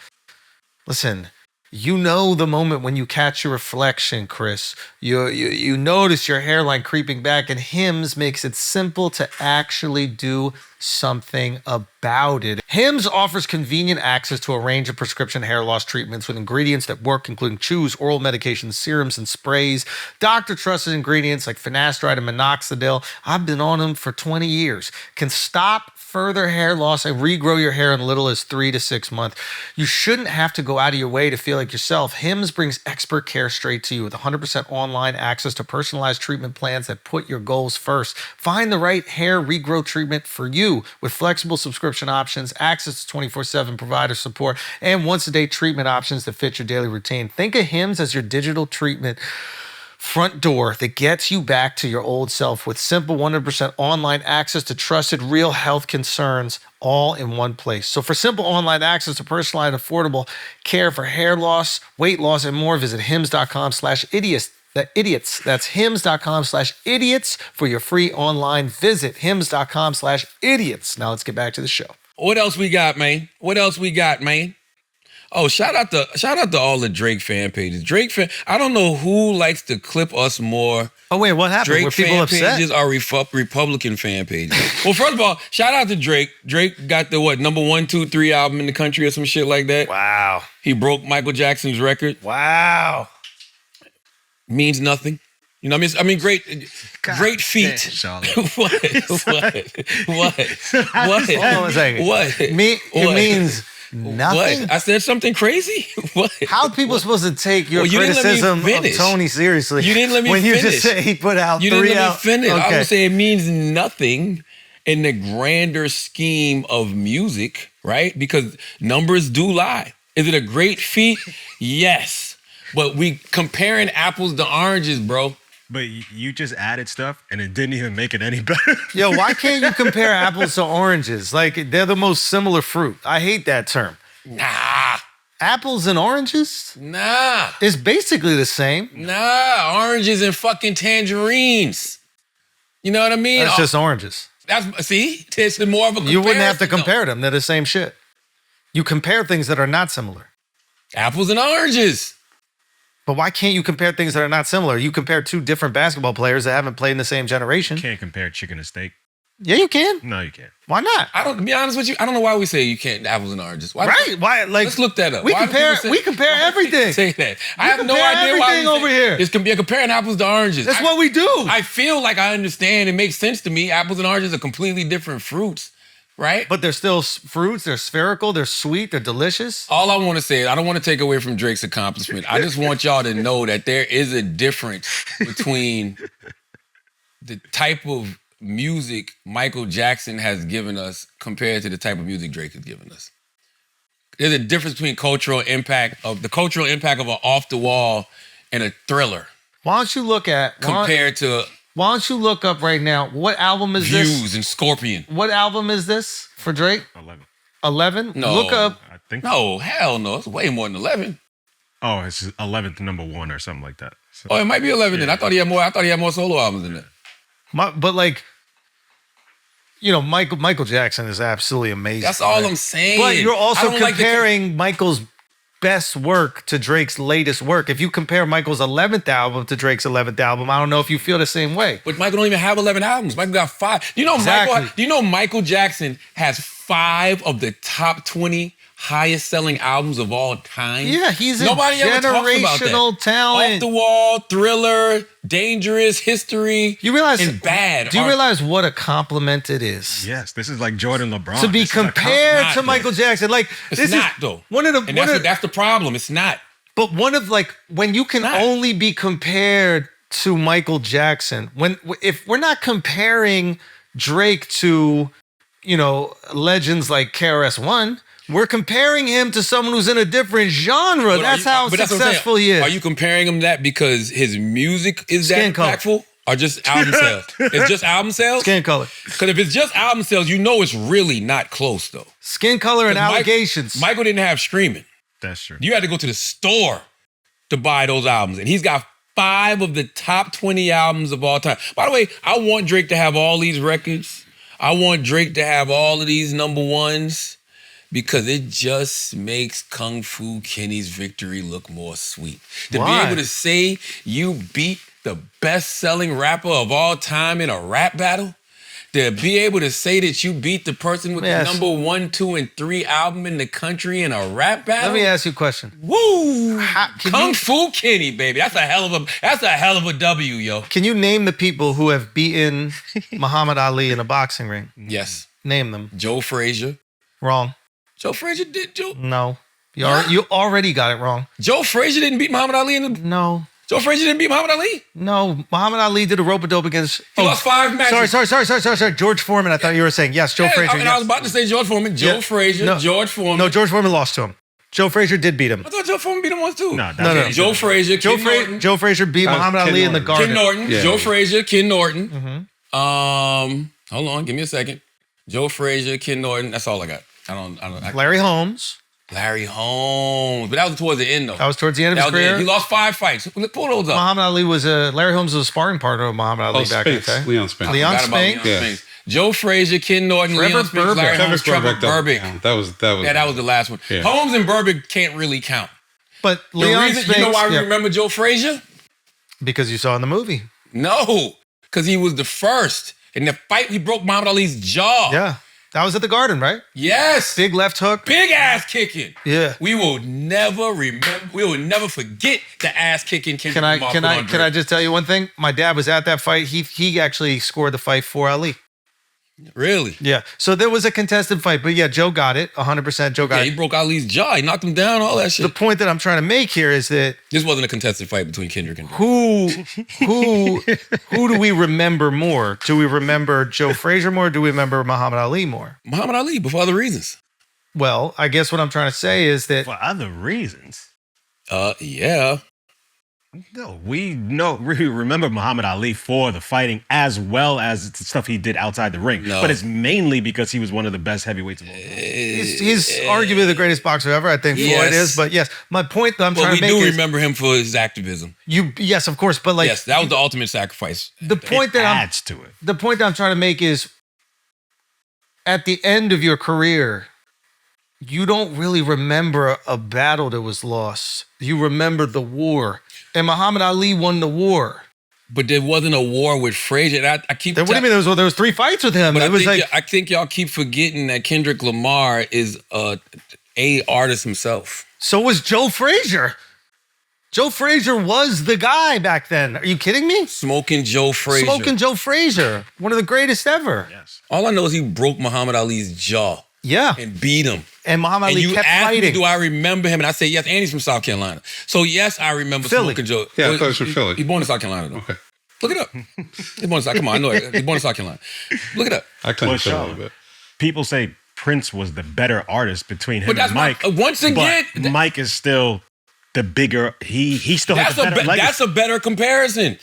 Listen, you know the moment when you catch your reflection, Chris. You notice your hairline creeping back, and Hims makes it simple to actually do something about it. Hims offers convenient access to a range of prescription hair loss treatments with ingredients that work, including chews, oral medications, serums, and sprays. Doctor-trusted ingredients like finasteride and minoxidil. I've been on them for 20 years. Can stop further hair loss and regrow your hair in as little as 3 to 6 months. You shouldn't have to go out of your way to feel like yourself. Hims brings expert care straight to you with 100% online access to personalized treatment plans that put your goals first. Find the right hair regrowth treatment for you with flexible subscription options, access to 24/7 provider support, and once-a-day treatment options that fit your daily routine. Think of Hims as your digital treatment front door that gets you back to your old self with simple 100% online access to trusted real health concerns all in one place. So for simple online access to personalized and affordable care for hair loss, weight loss, and more, visit hims.com/idiots. That's hims.com/idiots for your free online visit. hims.com/idiots. Now let's get back to the show. What else we got, man? Oh, shout out to all the Drake fan pages. I don't know who likes to clip us more. Oh wait, what happened? Drake Were people fan upset? pages are Republican fan pages. Well, first of all, shout out to Drake. Drake got the number 1, 2, 3 album in the country or some shit like that. Wow. He broke Michael Jackson's record. Wow. Means nothing. You know what I mean? Great feat. What? Hold on a second. What? It means nothing. What? I said something crazy? What? How are people supposed to take your you criticism didn't let me of Tony seriously? You didn't let me when finish. You just say he put out you 3 didn't let out. me finish. Okay. I would say it means nothing in the grander scheme of music, right? Because numbers do lie. Is it a great feat? Yes. But we comparing apples to oranges, bro. But you just added stuff and it didn't even make it any better. Yo, why can't you compare apples to oranges? Like, they're the most similar fruit. I hate that term. Nah. Apples and oranges? Nah. It's basically the same. Nah. Oranges and fucking tangerines. You know what I mean? That's just oranges. It's more of a comparison. You wouldn't have to compare them. They're the same shit. You compare things that are not similar. Apples and oranges. But why can't you compare things that are not similar? You compare two different basketball players that haven't played in the same generation. You can't compare chicken and steak. Yeah, you can. No, you can't. Why not? To be honest with you, I don't know why we say you can't apples and oranges. Why? Why? Like, let's look that up. We compare everything. Say that. I have no idea why we over here. It's comparing apples to oranges. That's what we do. I feel like I understand. It makes sense to me. Apples and oranges are completely different fruits, right? But they're still fruits. They're spherical. They're sweet. They're delicious. All I want to say is I don't want to take away from Drake's accomplishment. I just want y'all to know that there is a difference between the type of music Michael Jackson has given us compared to the type of music Drake has given us. There's a difference between the cultural impact of an Off the Wall and a Thriller. Why don't you look at Why don't you look up right now? What album is this? Views and Scorpion. What album is this for Drake? 11. No. Look up. I think. No, hell no. It's way more than 11. Oh, it's 11th number 1 or something like that. So, Oh, it might be 11 then. I thought he had more. I thought he had more solo albums than that. But like, you know, Michael Jackson is absolutely amazing. That's all I'm saying. But you're also I don't comparing Michael's best work to Drake's latest work. If you compare Michael's 11th album to Drake's 11th album, I don't know if you feel the same way. But Michael don't even have 11 albums. Michael got 5. Michael Jackson has 5 of the top 20 highest selling albums of all time. Yeah, he's Nobody a ever talks about that. generational talent. Off the Wall, Thriller, Dangerous, History. You realize and Bad. Do you realize what a compliment it is? Yes, this is like Jordan LeBron. To be compared to Michael Jackson. Like it's not though. That's the problem. It's not. But when you can only be compared to Michael Jackson, if we're not comparing Drake to, legends like KRS-One, we're comparing him to someone who's in a different genre. That's how successful he is. Are you comparing him that because his music is that impactful? Or just album sales? It's just album sales? Skin color. Because if it's just album sales, it's really not close though. Skin color and allegations. Michael didn't have streaming. That's true. You had to go to the store to buy those albums. And he's got 5 of the top 20 albums of all time. By the way, I want Drake to have all these records. I want Drake to have all of these number ones. Because it just makes Kung Fu Kenny's victory look more sweet. To be able to say you beat the best-selling rapper of all time in a rap battle, to be able to say that you beat the person with the number 1, 2, and 3 album in the country in a rap battle. Let me ask you a question. Woo! Kung Fu Kenny, baby. That's a hell of a W, yo. Can you name the people who have beaten Muhammad Ali in a boxing ring? Yes. Name them. Joe Frazier. Wrong. Joe Frazier did Joe. No. You already got it wrong. Joe Frazier didn't beat Muhammad Ali No. Joe Frazier didn't beat Muhammad Ali? No. Muhammad Ali did a rope-a-dope against... He lost 5 matches. Sorry. George Foreman, I thought you were saying. Yes, Joe Frazier. I was about to say George Foreman. George Foreman. No, George Foreman lost to him. Joe Frazier did beat him. I thought Joe Foreman beat him once too. No. Joe Frazier, Joe Frazier beat Muhammad Ali in the Garden. Ken Norton. Yeah. Joe Frazier, Ken Norton. Mm-hmm. Hold on, give me a second. Joe Frazier, Ken Norton. That's all I got. I don't. Larry Holmes. But that was towards the end though. That was towards the end of his career. He lost 5 fights. Pull those up. Muhammad Ali Larry Holmes was a sparring partner of Muhammad Ali back in the day. Leon Spinks. Leon Spinks. Joe Frazier, Ken Norton, Leon Spinks, Larry Holmes, Trevor Burbick. That was the last one. Yeah. Holmes and Burbick can't really count. But Leon Spinks, you know why we remember Joe Frazier? Because you saw in the movie. No, because he was the first. In the fight, he broke Muhammad Ali's jaw. Yeah. That was at the Garden, right? Yes. Big left hook. Big ass kicking. Yeah. We will never forget the ass kicking. Can I just tell you one thing? My dad was at that fight. He actually scored the fight for Ali. Really? Yeah. So there was a contested fight, but yeah, Joe got it. 100% Joe got it. He broke Ali's jaw. He knocked him down, all that shit. The point that I'm trying to make here is that this wasn't a contested fight between Kendrick and Drake. Who do we remember more? Do we remember Joe Frazier more? Or do we remember Muhammad Ali more? Muhammad Ali, but for other reasons. Well, I guess what I'm trying to say is that for other reasons. Yeah. No, we remember Muhammad Ali for the fighting as well as the stuff he did outside the ring. No. But it's mainly because he was one of the best heavyweights of all time. He's arguably the greatest boxer ever. I think Floyd is. But yes, my point that I'm trying to make is... we do remember him for his activism. Yes, of course. But like... Yes, that was the ultimate sacrifice. The point that adds to it. The point that I'm trying to make is at the end of your career, you don't really remember a battle that was lost. You remember the war. And Muhammad Ali won the war. But there wasn't a war with Frazier. I keep. What do you mean? There was 3 fights with him. But It I think y'all keep forgetting that Kendrick Lamar is a artist himself. So was Joe Frazier. Joe Frazier was the guy back then. Are you kidding me? Smoking Joe Frazier. One of the greatest ever. Yes. All I know is he broke Muhammad Ali's jaw. Yeah. And beat him. And Muhammad Ali kept fighting. Me, do I remember him? And I say yes. And he's from South Carolina. So yes, I remember Philly. Smoking Joe. Yeah, I thought it was from Philly. He's born in South Carolina, though. Okay. Look it up. He's born in South. Come on, I know it. He's born in South Carolina. Look it up. I couldn't tell a little bit. People say Prince was the better artist between him and Mike. Once again, but Mike is still the bigger. He still has a better legacy. That's a better comparison.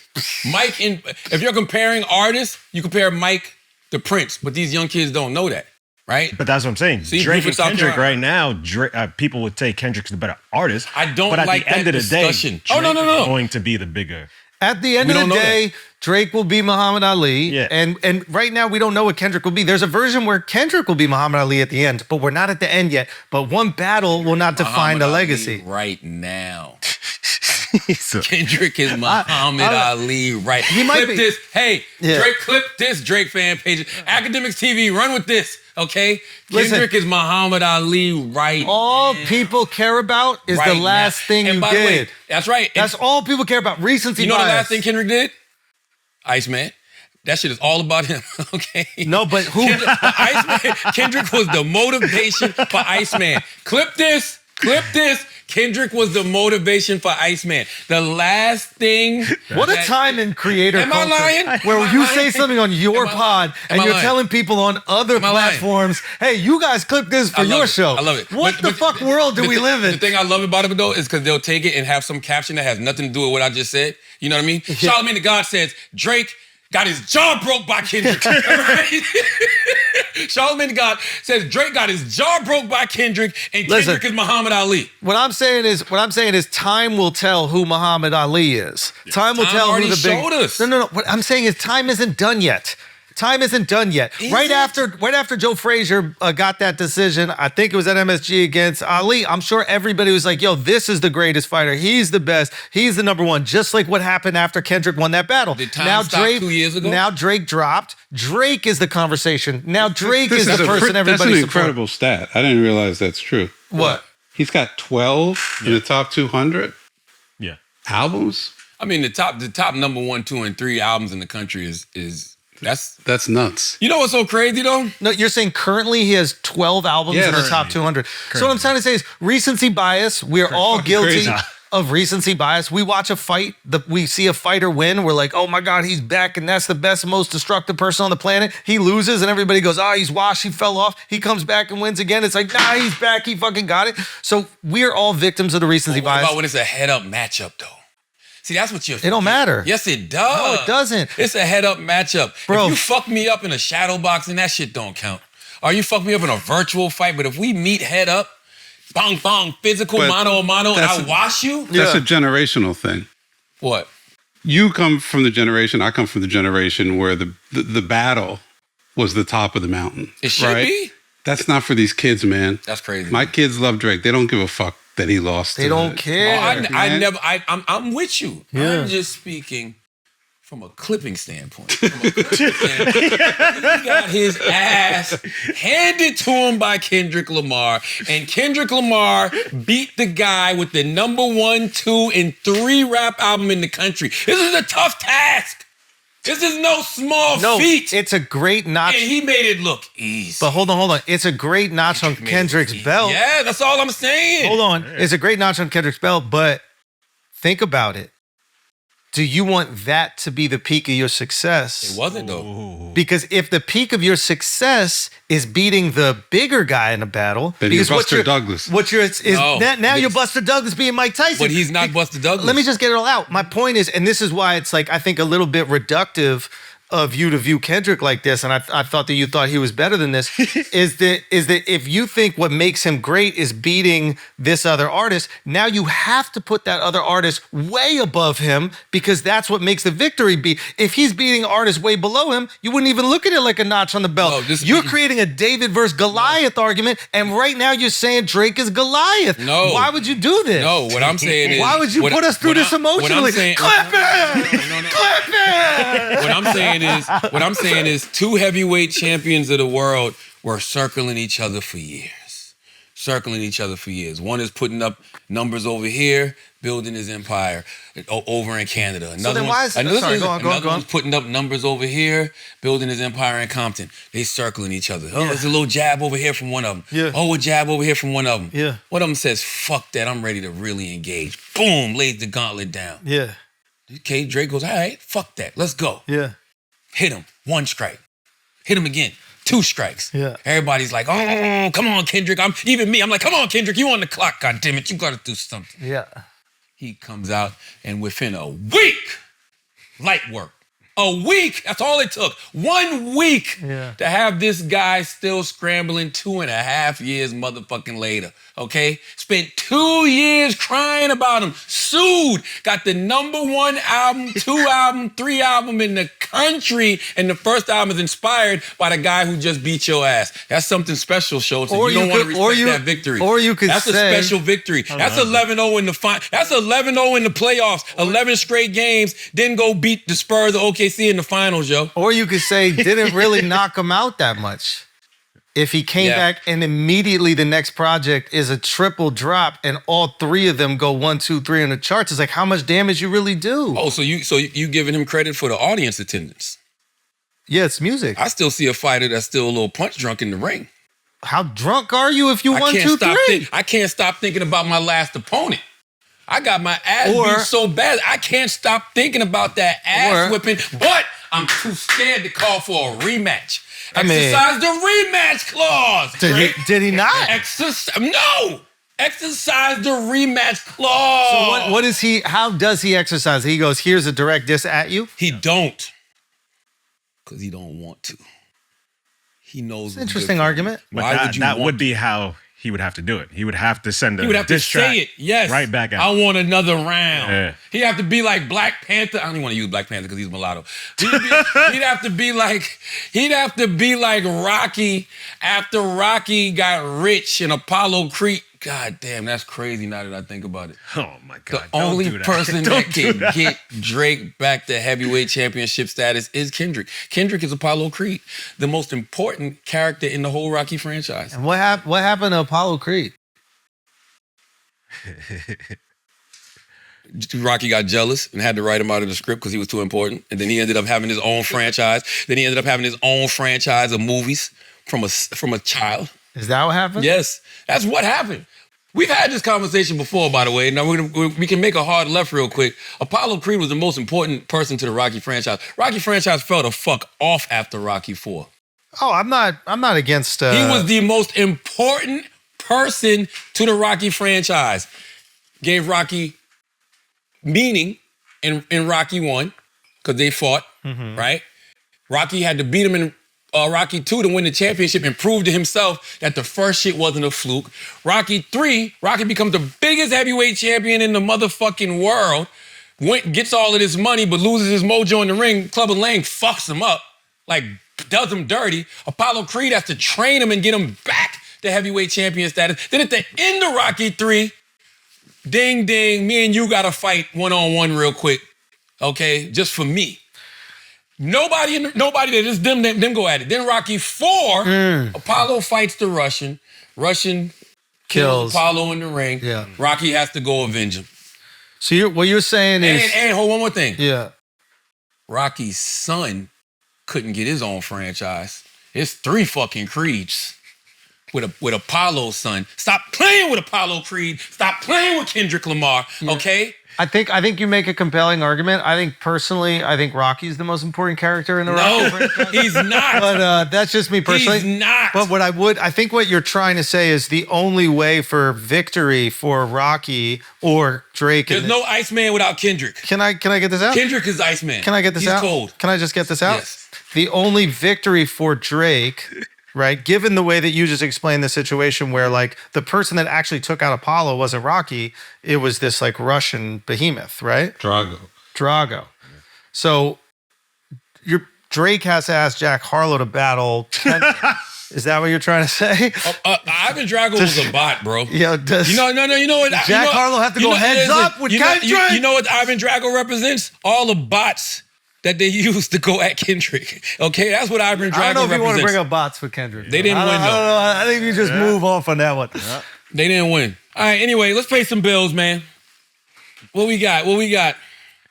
Mike, if you're comparing artists, you compare Mike to Prince, but these young kids don't know that. Right? But that's what I'm saying. See, Drake and Kendrick right now, people would say Kendrick's the better artist. I don't but at like the end that of the day, discussion. Drake is going to be the bigger. At the end of the day, Drake will be Muhammad Ali. Yeah. And right now, we don't know what Kendrick will be. There's a version where Kendrick will be Muhammad Ali at the end, but we're not at the end yet. But one battle will not define the legacy. Right now. Kendrick is Muhammad Ali right. He might clip be. This. Hey, Drake, clip this, Drake fan page. Academics TV, run with this, okay? Kendrick is Muhammad Ali right All now. people care about is the last thing you by the did. way, that's right. That's all people care about. Recency You know bias. the last thing Kendrick did? Iceman. That shit is all about him, okay? No, but who? Kendrick was the motivation for Iceman. Clip this. Kendrick was the motivation for Iceman. The last thing. What a time in creator Am I culture lying? where you say something on your pod and you're telling people on other platforms, hey, you guys clip this for your show. I love it. What the fuck world do we live in? The thing I love about it, though, is because they'll take it and have some caption that has nothing to do with what I just said. You know what I mean? Charlamagne the God says, Drake got his jaw broke by Kendrick. Right? Charlamagne the God says Drake got his jaw broke by Kendrick, and Kendrick is Muhammad Ali. What I'm saying is time will tell who Muhammad Ali is. Time will tell who the big. Showed us. No. What I'm saying is time isn't done yet. Time isn't done yet. Right after Joe Frazier got that decision, I think it was at MSG against Ali, I'm sure everybody was like, yo, this is the greatest fighter. He's the best. He's the number one. Just like what happened after Kendrick won that battle. Did time stop 2 years ago? Now Drake dropped. Drake is the conversation. Now Drake is the person everybody That's an supports. incredible stat. I didn't realize that's true. What? He's got 12 in the top 200 albums. I mean, the top number 1, 2, and 3 albums in the country is that's nuts. You know what's so crazy though? No, you're saying currently he has 12 albums in the top 200. So what I'm trying to say is recency bias. We're all guilty of recency bias. We watch a fight, we see a fighter win. We're like, oh my God, he's back, and that's the best, most destructive person on the planet. He loses, and everybody goes, oh, he's washed, he fell off. He comes back and wins again. It's like, nah, he's back, he fucking got it. So we're all victims of the recency bias. What about when it's a head-up matchup though? See, that's what you're. It don't matter. Yes, it does. No, it doesn't. It's a head-up matchup. Bro. If you fuck me up in a shadow boxing, that shit don't count. Or you fuck me up in a virtual fight, but if we meet head up, bong, bong, physical, mano a mano, and I wash you? That's a generational thing. What? You come from the generation, I come from the generation where the battle was the top of the mountain. It should be. That's not for these kids, man. That's crazy. My kids love Drake. They don't give a fuck that he lost. They don't care. I'm with you. Yeah. I'm just speaking from a clipping standpoint. He got his ass handed to him by Kendrick Lamar, and Kendrick Lamar beat the guy with the number 1, 2, and 3 rap album in the country. This is a tough task. This is no small feat. It's a great notch. And he made it look easy. But hold on. It's a great notch on Kendrick's belt. Yeah, that's all I'm saying. Hold on. It's a great notch on Kendrick's belt, but think about it. do you want that to be the peak of your success? It wasn't though. Because if the peak of your success is beating the bigger guy in a battle, then you're Buster Douglas. Now you're Buster Douglas being Mike Tyson. But he's not Buster Douglas. Let me just get it all out. My point is, and this is why it's like I think a little bit reductive of you to view Kendrick like this, and I thought that you thought he was better than this, is that if you think what makes him great is beating this other artist, now you have to put that other artist way above him because that's what makes the victory be. If he's beating artists way below him, you wouldn't even look at it like a notch on the belt. You're creating a David versus Goliath argument, and right now you're saying Drake is Goliath. No. Why would you do this? No, what I'm saying is... Why would you put us through this emotionally? Clap it! Clap it! What I'm saying is 2 heavyweight champions of the world were circling each other for years. One is putting up numbers over here, building his empire over in Canada. Another one's putting up numbers over here, building his empire in Compton. They circling each other. Oh, there's a little jab over here from one of them. Yeah. Oh, a jab over here from one of them. Yeah. One of them says, fuck that, I'm ready to really engage. Boom, lays the gauntlet down. Yeah. Okay, Drake goes, all right, fuck that, let's go. Yeah. Hit him, 1 strike. Hit him again, 2 strikes. Yeah. Everybody's like, oh, come on, Kendrick. I'm like, come on, Kendrick, you on the clock, goddammit. You gotta do something. Yeah. He comes out and within a week, light work. A week, that's all it took. 1 week to have this guy still scrambling 2.5 years motherfucking later, okay? Spent 2 years crying about him, sued, got the #1 album, 2 album, 3 album in the country, and the first album is inspired by the guy who just beat your ass. That's something special, Schulz. You don't want to respect that victory. Or you could That's a special victory. That's 11-0 in the That's 11-0 in the playoffs. 11 straight games. Then go beat the Spurs or OKC in the finals, yo. Or you could say didn't really knock him out that much. If he came back and immediately the next project is a triple drop and all 3 of them go 1, 2, 3 in the charts, it's like how much damage you really do. Oh, so you giving him credit for the audience attendance? Yeah, it's music. I still see a fighter that's still a little punch drunk in the ring. How drunk are you if you 1, 2, 3? I can't stop thinking about my last opponent. I got my ass beat so bad, I can't stop thinking about that ass whipping, but I'm too scared to call for a rematch. Exercise the rematch clause. Did he not? No. Exercise the rematch clause. So what is he? How does he exercise? He goes, here's a direct diss at you? He don't. Because he don't want to. He knows. It's an interesting argument. But that would be how he would have to do it. He would have to send a diss track. Say it, yes. Right back out. I want another round. Yeah. He'd have to be like Black Panther. I don't even want to use Black Panther because he's mulatto. He'd have to be like Rocky after Rocky got rich in Apollo Creed. God damn, that's crazy now that I think about it. Oh my God. The only person that can get Drake back to heavyweight championship status is Kendrick. Kendrick is Apollo Creed, the most important character in the whole Rocky franchise. And what happened to Apollo Creed? Rocky got jealous and had to write him out of the script because he was too important. And then he ended up having his own franchise. Then he ended up having his own franchise of movies from a child. Is that what happened? Yes, that's what happened. We've had this conversation before, by the way. Now we can make a hard left real quick. Apollo Creed was the most important person to the Rocky franchise. Rocky franchise fell the fuck off after Rocky IV. Oh, I'm not against. He was the most important person to the Rocky franchise. Gave Rocky meaning in Rocky I because they fought, right? Rocky had to beat him in Rocky II to win the championship and prove to himself that the first shit wasn't a fluke. Rocky III, Rocky becomes the biggest heavyweight champion in the motherfucking world, gets all of this money but loses his mojo in the ring. Clubber Lang fucks him up, like does him dirty. Apollo Creed has to train him and get him back to heavyweight champion status. Then at the end of Rocky III, ding, ding, me and you gotta fight one-on-one real quick, okay? Just for me. Nobody that is them go at it. Then Rocky IV, Apollo fights the Russian. Russian kills Apollo in the ring. Yeah. Rocky has to go avenge him. So what you're saying is... And hold one more thing. Yeah. Rocky's son couldn't get his own franchise. It's 3 fucking Creeds with Apollo's son. Stop playing with Apollo Creed. Stop playing with Kendrick Lamar, okay? I think you make a compelling argument. I think personally, Rocky's the most important character in the Rocky franchise. He's not. But that's just me personally. He's not. But I think what you're trying to say is the only way for victory for Rocky or Drake. There's no Iceman without Kendrick. Can I get this out? Kendrick is Iceman. Can I get this out? He's cold. Can I just get this out? Yes. The only victory for Drake, right? Given the way that you just explained the situation where like the person that actually took out Apollo wasn't Rocky, it was this like Russian behemoth, right? Drago. So Drake has to ask Jack Harlow to battle Kendrick. Is that what you're trying to say? Ivan Drago was a bot, bro. Yeah, you know what? Jack Harlow have to go heads up with Kendrick? You know what Ivan Drago represents? All the bots that they used to go at Kendrick. Okay, that's what Ivan Drago represents. I don't know if you want to bring up bots with Kendrick. They didn't win, though. I don't know. I think you just move off on that one. Yeah. They didn't win. All right, anyway, let's pay some bills, man. What we got?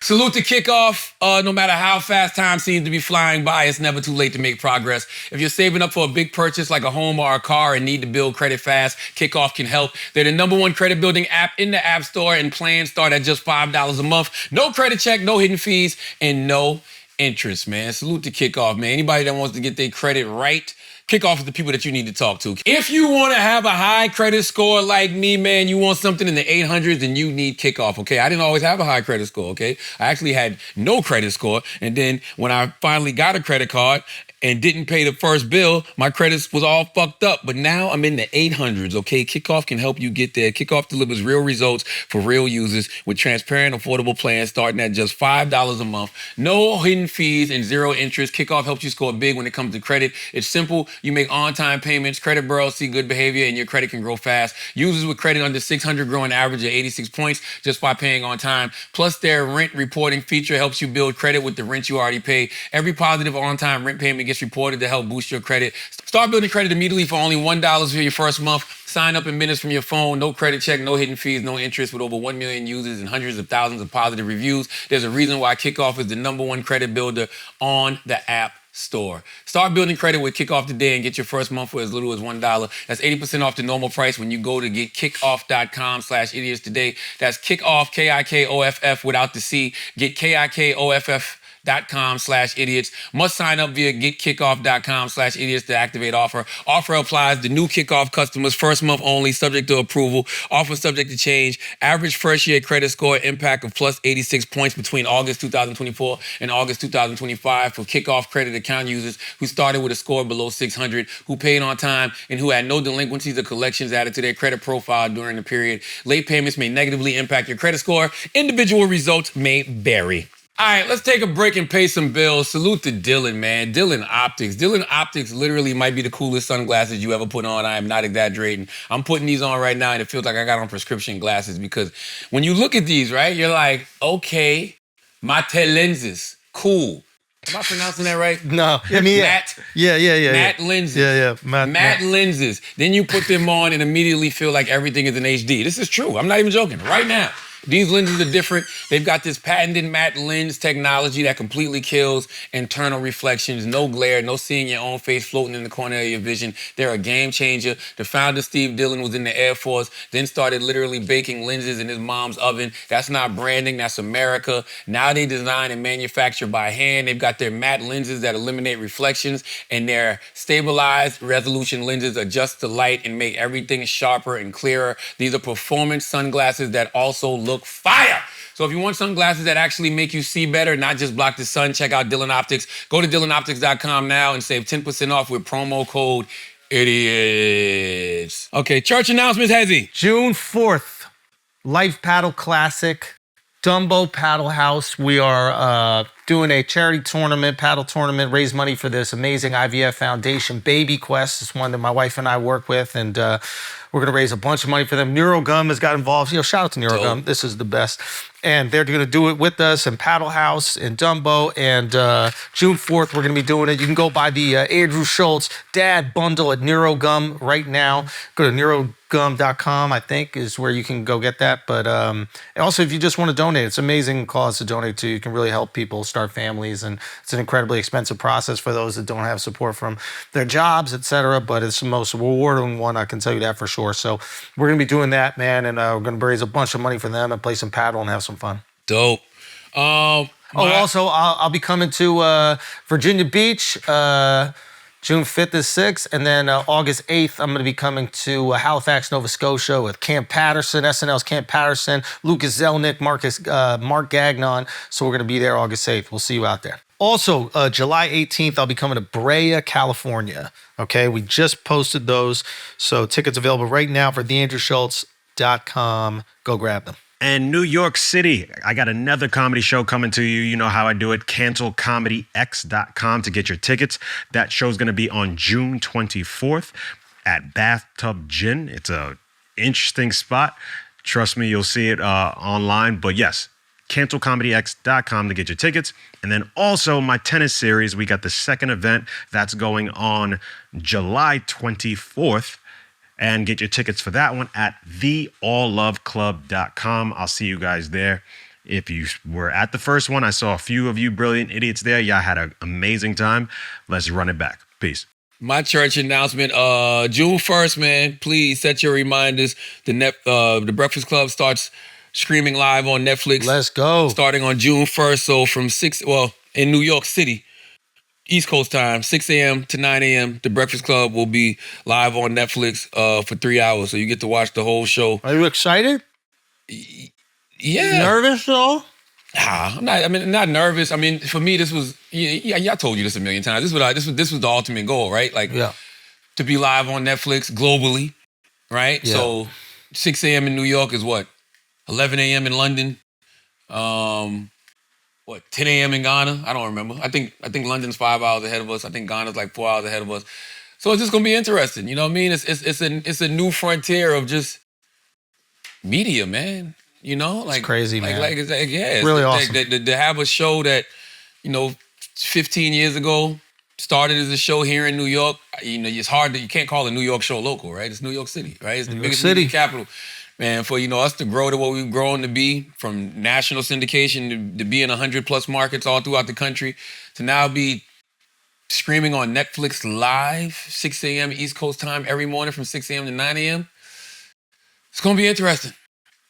Salute to Kickoff. No matter how fast time seems to be flying by, it's never too late to make progress. If you're saving up for a big purchase like a home or a car and need to build credit fast, Kickoff can help. They're the #1 credit building app in the App Store, and plans start at just $5 a month. No credit check, no hidden fees, and no interest, man. Salute to Kickoff, man. Anybody that wants to get their credit right, Kickoff is the people that you need to talk to. If you want to have a high credit score like me, man, you want something in the 800s, then you need Kickoff, okay? I didn't always have a high credit score, okay? I actually had no credit score, and then when I finally got a credit card and didn't pay the first bill, my credit was all fucked up. But now I'm in the 800s, okay? Kickoff can help you get there. Kickoff delivers real results for real users with transparent, affordable plans starting at just $5 a month. No hidden fees and zero interest. Kickoff helps you score big when it comes to credit. It's simple. You make on-time payments. Credit bureaus see good behavior, and your credit can grow fast. Users with credit under 600 grow an average of 86 points just by paying on time. Plus, their rent reporting feature helps you build credit with the rent you already paid. Every positive on-time rent payment gets reported to help boost your credit. Start building credit immediately for only $1 for your first month. Sign up in minutes from your phone. No credit check, no hidden fees, no interest. With over 1 million users and hundreds of thousands of positive reviews, there's a reason why Kickoff is the #1 credit builder on the App Store. Start building credit with Kickoff today and get your first month for as little as $1. That's 80% off the normal price when you go to getkickoff.com/idiots today. That's Kickoff, Kikoff without the C. Get Kikoff.com/idiots. Must sign up via getkickoff.com/idiots to activate offer. Offer applies to new Kickoff customers. First month only, subject to approval. Offer subject to change. Average first year credit score impact of plus 86 points between August 2024 and August 2025 for Kickoff credit account users who started with a score below 600, who paid on time, and who had no delinquencies or collections added to their credit profile during the period. Late payments may negatively impact your credit score. Individual results may vary. All right, let's take a break and pay some bills. Salute to Dylan, man. Dylan Optics. Dylan Optics literally might be the coolest sunglasses you ever put on. I am not exaggerating. I'm putting these on right now, and it feels like I got on prescription glasses because when you look at these, right, you're like, okay, Mate lenses, cool. Am I pronouncing that right? No. I mean, Matte. Yeah. Matte lenses. Yeah. Matte lenses. Then you put them on and immediately feel like everything is in HD. This is true. I'm not even joking. Right now. These lenses are different. They've got this patented matte lens technology that completely kills internal reflections, no glare, no seeing your own face floating in the corner of your vision. They're a game changer. The founder, Steve Dillon, was in the Air Force, then started literally baking lenses in his mom's oven. That's not branding, that's America. Now they design and manufacture by hand. They've got their matte lenses that eliminate reflections, and their stabilized resolution lenses adjust the light and make everything sharper and clearer. These are performance sunglasses that also look fire. So if you want sunglasses that actually make you see better, not just block the sun, check out Dylan Optics. Go to DylanOptics.com now and save 10% off with promo code IDIOTS. Okay, church announcements, Hezzy. June 4th, Life Paddle Classic, Dumbo Paddle House. We are doing a charity tournament, paddle tournament, raise money for this amazing IVF foundation, Baby Quest. It's one that my wife and I work with, and we're going to raise a bunch of money for them. NeuroGum has got involved. Shout out to NeuroGum. This is the best. And they're going to do it with us in Paddle House in Dumbo. And June 4th, we're going to be doing it. You can go buy the Andrew Schulz Dad Bundle at NeuroGum right now. Go to neurogum.com, I think, is where you can go get that. But also, if you just want to donate, it's an amazing cause to donate to. You can really help people start families. And it's an incredibly expensive process for those that don't have support from their jobs, et cetera. But it's the most rewarding one, I can tell you that for sure. store. So we're going to be doing that, man, and we're going to raise a bunch of money for them and play some paddle and have some fun. Dope. Also, I'll be coming to Virginia Beach June 5th is 6th, and then August 8th, I'm going to be coming to Halifax, Nova Scotia with Camp Patterson, SNL's Camp Patterson, Lucas Zelnick, Mark Gagnon. So we're going to be there August 8th. We'll see you out there. Also, July 18th, I'll be coming to Brea, California. Okay, we just posted those. So tickets available right now for theandrewschultz.com. Go grab them. And New York City, I got another comedy show coming to you. You know how I do it. CancelComedyX.com to get your tickets. That show's going to be on June 24th at Bathtub Gin. It's a interesting spot. Trust me, you'll see it online. But yes, CancelComedyX.com to get your tickets. And then also my tennis series, we got the second event that's going on July 24th. And get your tickets for that one at theallloveclub.com. I'll see you guys there. If you were at the first one, I saw a few of you brilliant idiots there. Y'all had an amazing time. Let's run it back. Peace. My church announcement, June 1st, man, please set your reminders. The Breakfast Club starts streaming live on Netflix. Let's go. Starting on June 1st. So from in New York City, East Coast time, 6 a.m. to 9 a.m., The Breakfast Club will be live on Netflix for 3 hours. So you get to watch the whole show. Are you excited? Yeah. Nervous though? I'm not nervous. I mean, for me, this was, I told you this a million times. This was the ultimate goal, right? Like, to be live on Netflix globally, right? Yeah. So 6 a.m. in New York is what? 11 a.m. in London. 10 a.m. in Ghana? I don't remember. I think London's 5 hours ahead of us. I think Ghana's like 4 hours ahead of us. So it's just gonna be interesting. You know what I mean? It's a new frontier of just media, man. You know, like it's crazy, man. It's really awesome. To have a show that, 15 years ago started as a show here in New York. It's hard you can't call a New York show local, right? It's New York City, right? It's the biggest media capital. Man, for us to grow to what we've grown to be, from national syndication to be in 100+ markets all throughout the country, to now be streaming on Netflix live, 6 a.m. East Coast time every morning from 6 a.m. to 9 a.m. It's gonna be interesting.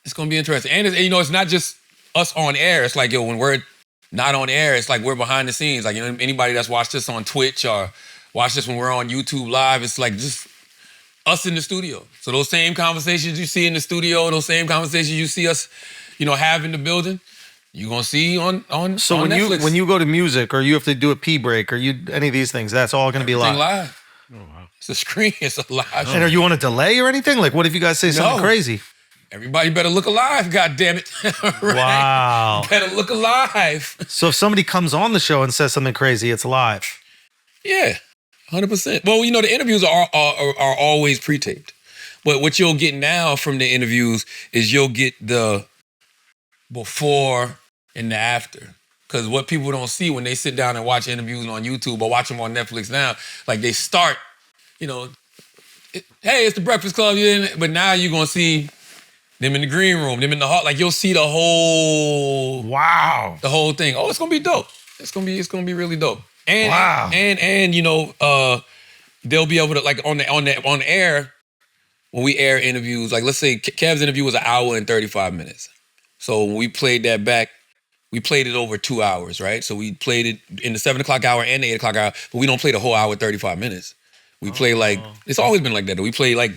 It's gonna be interesting, and it's not just us on air. It's like when we're not on air, it's like we're behind the scenes. Like anybody that's watched this on Twitch or watched this when we're on YouTube live, it's like just us in the studio. So those same conversations you see in the studio, those same conversations you see us, have in the building, you're gonna see on So on Netflix. when you go to music or you have to do a pee break or any of these things, that's all gonna be live. Live. Oh wow. It's a screen, it's a live. And are you on a delay or anything? Like what if you guys say something crazy? Everybody better look alive, God damn it. Right? Wow. Better look alive. So if somebody comes on the show and says something crazy, it's live. Yeah. 100%. Well, the interviews are always pre-taped. But what you'll get now from the interviews is you'll get the before and the after. Because what people don't see when they sit down and watch interviews on YouTube or watch them on Netflix now, like they start, hey, it's the Breakfast Club, but now you're going to see them in the green room, them in the hall. Like you'll see the whole the whole thing. Oh, it's going to be dope. It's going to be really dope. And they'll be able to, like, on air, when we air interviews, like let's say Kev's interview was 1 hour and 35 minutes. So when we played that back, we played it over 2 hours, right? So we played it in the 7 o'clock hour and the 8 o'clock hour, but we don't play the whole hour 35 minutes. We play it's always been like that. We play like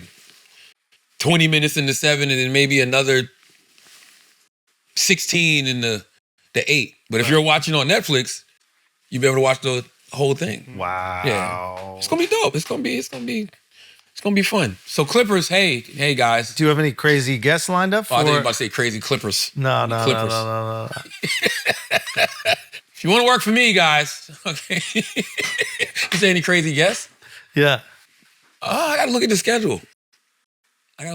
20 minutes in the 7 and then maybe another 16 in the 8. But if you're watching on Netflix, you'll be able to watch the whole thing. Wow. Yeah. It's gonna be dope. It's gonna be fun. So Clippers, hey guys. Do you have any crazy guests lined up? I think you're about to say crazy Clippers. No. If you want to work for me, guys, okay. You say any crazy guests? Yeah. I gotta look at the schedule. I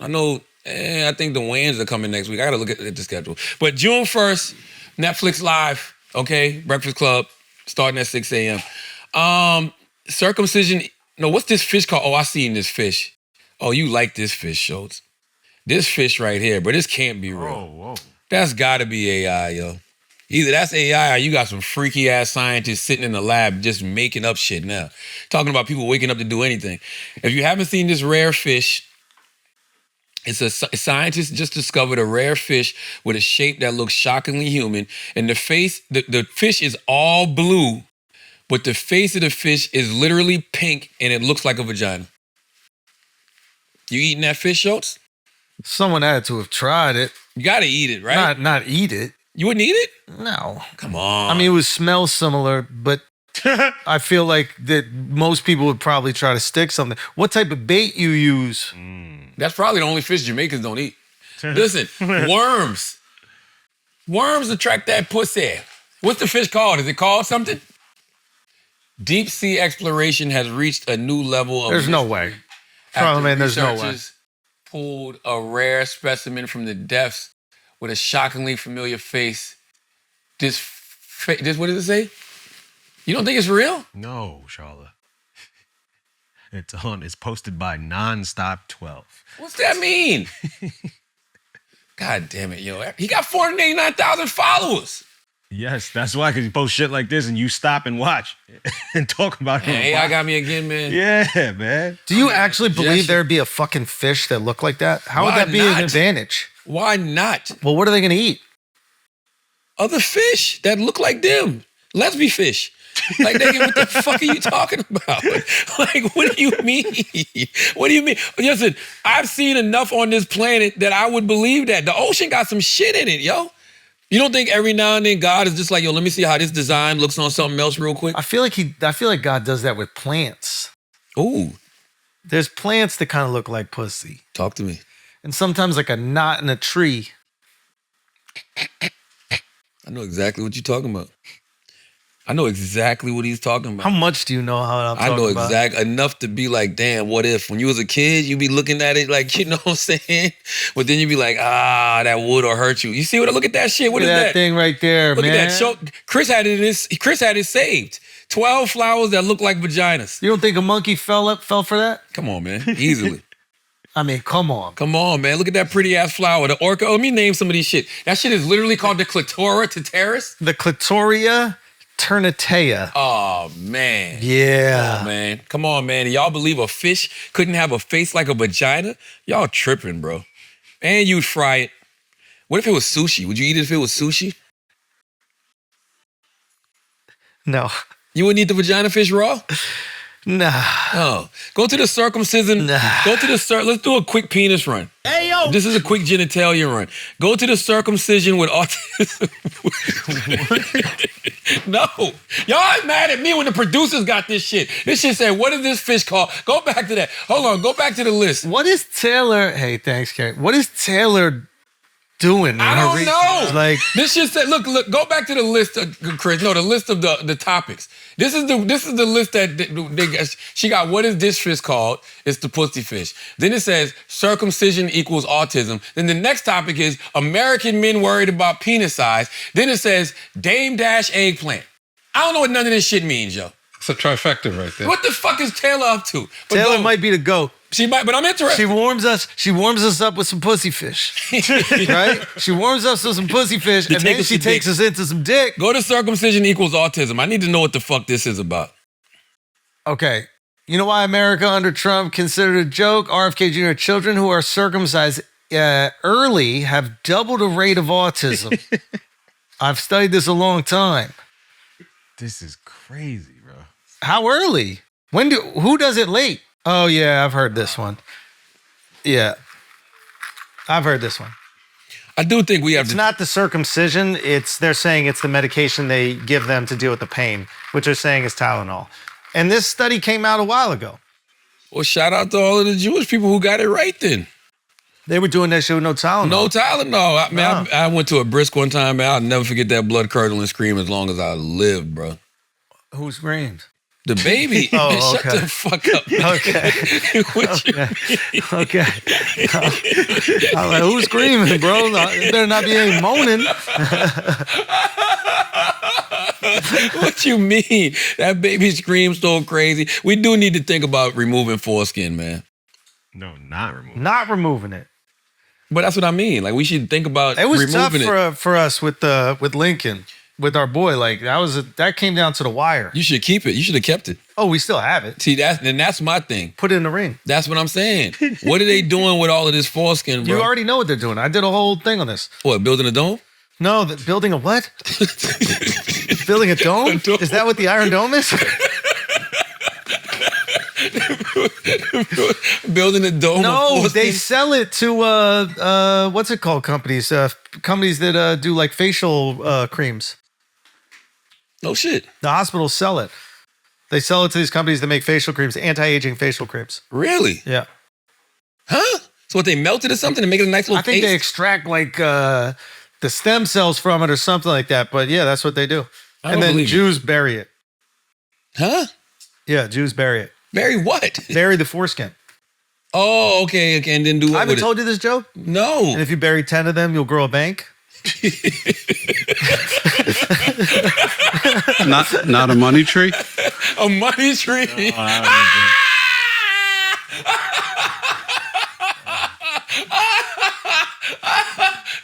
know, I think the Wayans are coming next week. I gotta look at the schedule. But June 1st, Netflix Live, okay? Breakfast Club, starting at 6 a.m. Circumcision, what's this fish called? Oh, I seen this fish. Oh, you like this fish, Schultz. This fish right here, but this can't be real. Whoa. That's gotta be AI, yo. Either that's AI or you got some freaky ass scientists sitting in the lab just making up shit now. Talking about people waking up to do anything. If you haven't seen this rare fish, Scientists just discovered a rare fish with a shape that looks shockingly human, and the fish is all blue, but the face of the fish is literally pink, and it looks like a vagina. You eating that fish, Schulz? Someone had to have tried it. You gotta eat it, right? Not eat it. You wouldn't eat it? No. Come on. I mean, it would smell similar, but I feel like that most people would probably try to stick something. What type of bait you use? That's probably the only fish Jamaicans don't eat. Listen, worms. Worms attract that pussy. What's the fish called? Is it called something? Deep sea exploration has reached a new level of... There's no way. Charlamagne, there's no way. Researchers pulled a rare specimen from the depths with a shockingly familiar face. This what does it say? You don't think it's real? No, Charla. It's posted by Nonstop 12. What's that mean? God damn it, yo. He got 489,000 followers. Yes, that's why, because you post shit like this and you stop and watch and talk about it. Hey, AI got me again, man. Yeah, man. Do you actually believe there'd be a fucking fish that looked like that? How would that be an advantage? Why not? Well, what are they going to eat? Other fish that look like them. Lesbian fish. Like, what the fuck are you talking about? Like, what do you mean? What do you mean? Listen, I've seen enough on this planet that I would believe that. The ocean got some shit in it, yo. You don't think every now and then God is just like, yo, let me see how this design looks on something else real quick? I feel like God does that with plants. Ooh. There's plants that kind of look like pussy. Talk to me. And sometimes like a knot in a tree. I know exactly what you're talking about. I know exactly what he's talking about. How much do you know how I'm talking about? I know enough to be like, damn, what if? When you was a kid, you be looking at it like, you know what I'm saying? But then you be like, that would or hurt you. You see what? Look at that shit. What is that? Thing right there, look man. Look at that. Show, Chris had it saved. 12 flowers that look like vaginas. You don't think a monkey fell for that? Come on, man. Easily. I mean, come on. Come on, man. Look at that pretty ass flower. The orca. Let me name some of these shit. That shit is literally called the clitora teteris. The clitoria ternatea. Oh, man. Yeah. Oh, man. Come on, man. Y'all believe a fish couldn't have a face like a vagina? Y'all tripping, bro. And you'd fry it. What if it was sushi? Would you eat it if it was sushi? No. You wouldn't eat the vagina fish raw? Nah. Oh. Go to the circumcision. Nah. Let's do a quick penis run. Hey, yo. This is a quick genitalia run. Go to the circumcision with autism. No. Y'all mad at me when the producers got this shit. This shit said, what is this fish called? Go back to that. Hold on. Go back to the list. What is Taylor? Hey, thanks, Kerry. What is Taylor doing? I don't know. Like, this shit said, look, go back to the list, Chris. No, the list of the topics. This is the list that she got. What is this fish called? It's the pussy fish. Then it says circumcision equals autism. Then the next topic is American men worried about penis size. Then it says Dame Dash eggplant. I don't know what none of this shit means, yo. It's a trifecta right there. What the fuck is Taylor up to? But Taylor might be the GOAT. She might, but I'm interested. She warms us up with some pussy fish. Right? She warms us with some pussy fish, and then she takes us into some dick. Go to circumcision equals autism. I need to know what the fuck this is about. Okay. You know why America under Trump considered a joke? RFK Jr. children who are circumcised early have double the rate of autism. I've studied this a long time. This is crazy, bro. How early? Who does it late? Oh, yeah, I've heard this one. Yeah. I've heard this one. I do think we have It's not the circumcision. They're saying it's the medication they give them to deal with the pain, which they're saying is Tylenol. And this study came out a while ago. Well, shout out to all of the Jewish people who got it right then. They were doing that shit with no Tylenol. No Tylenol. I went to a brisk one time, man. I'll never forget that blood curdling scream as long as I lived, bro. Who screamed? The baby. Oh, Shut the fuck up. Man. Okay. I'm like, who's screaming, bro? There better not be any moaning. What you mean? That baby screams so crazy. We do need to think about removing foreskin, man. No, not removing. Not removing it. But that's what I mean. Like, we should think about it was removing tough for us with Lincoln. with our boy. Like that came down to the wire. You should keep it. You should have kept it. Oh, we still have it. See, that's my thing. Put it in the ring. That's what I'm saying. What are they doing with all of this foreskin, bro? You already know what they're doing. I did a whole thing on this. What, building a dome? No, building a what? Building a dome? Is that what the Iron Dome is? Building a dome. No, they sell it to what's it called? Companies that do like facial creams. No shit. The hospitals sell it. They sell it to these companies that make facial creams, anti-aging facial creams. Really? Yeah. Huh? So what, they melted or something to make it a nice little I think paste? they extract like the stem cells from it or something like that. But yeah, that's what they do. And then Jews bury it. Huh? Yeah, Jews bury it. Bury what? Bury the foreskin. Oh, okay. And then do what? I haven't told you this joke? No. And if you bury 10 of them, you'll grow a bank. Not a money tree? A money tree.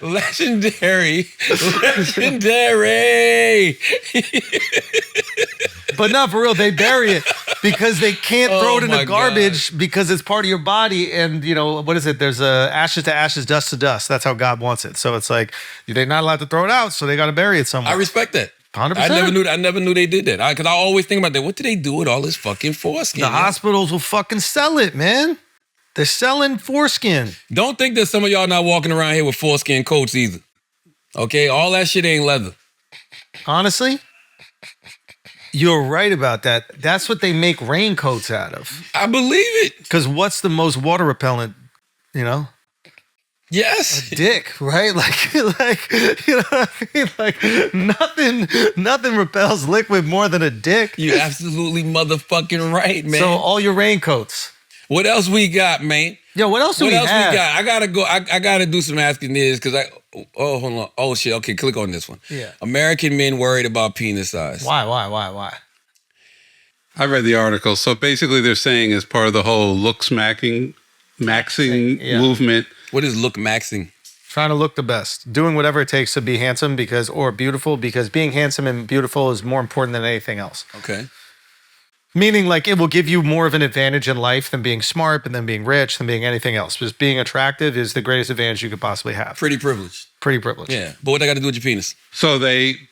Legendary. But not for real, they bury it because they can't throw it in my the garbage because it's part of your body. And you know, what is it? There's ashes to ashes, dust to dust. That's how God wants it. So it's like, they're not allowed to throw it out, so they got to bury it somewhere. I respect that. 100%. I never knew they did that. Because I always think about that. What do they do with all this fucking foreskin? The hospitals will fucking sell it, man. They're selling foreskin. Don't think that some of y'all not walking around here with foreskin coats either. Okay? All that shit ain't leather. Honestly, you're right about that. That's what they make raincoats out of. I believe it. Because what's the most water repellent, you know? Yes. A dick, right? Like, you know what I mean? Like, nothing repels liquid more than a dick. You absolutely motherfucking right, man. So all your raincoats. What else we got, man? Yo, what else do we have? I gotta go. I gotta do some asking this because hold on. Oh shit. Okay, click on this one. Yeah. American men worried about penis size. Why? I read the article. So basically, they're saying as part of the whole maxing movement. What is look maxing? Trying to look the best, doing whatever it takes to be handsome or beautiful, because being handsome and beautiful is more important than anything else. Okay. Meaning, like, it will give you more of an advantage in life than being smart, than being rich, than being anything else. Because being attractive is the greatest advantage you could possibly have. Pretty privileged. Yeah. But what I got to do with your penis? So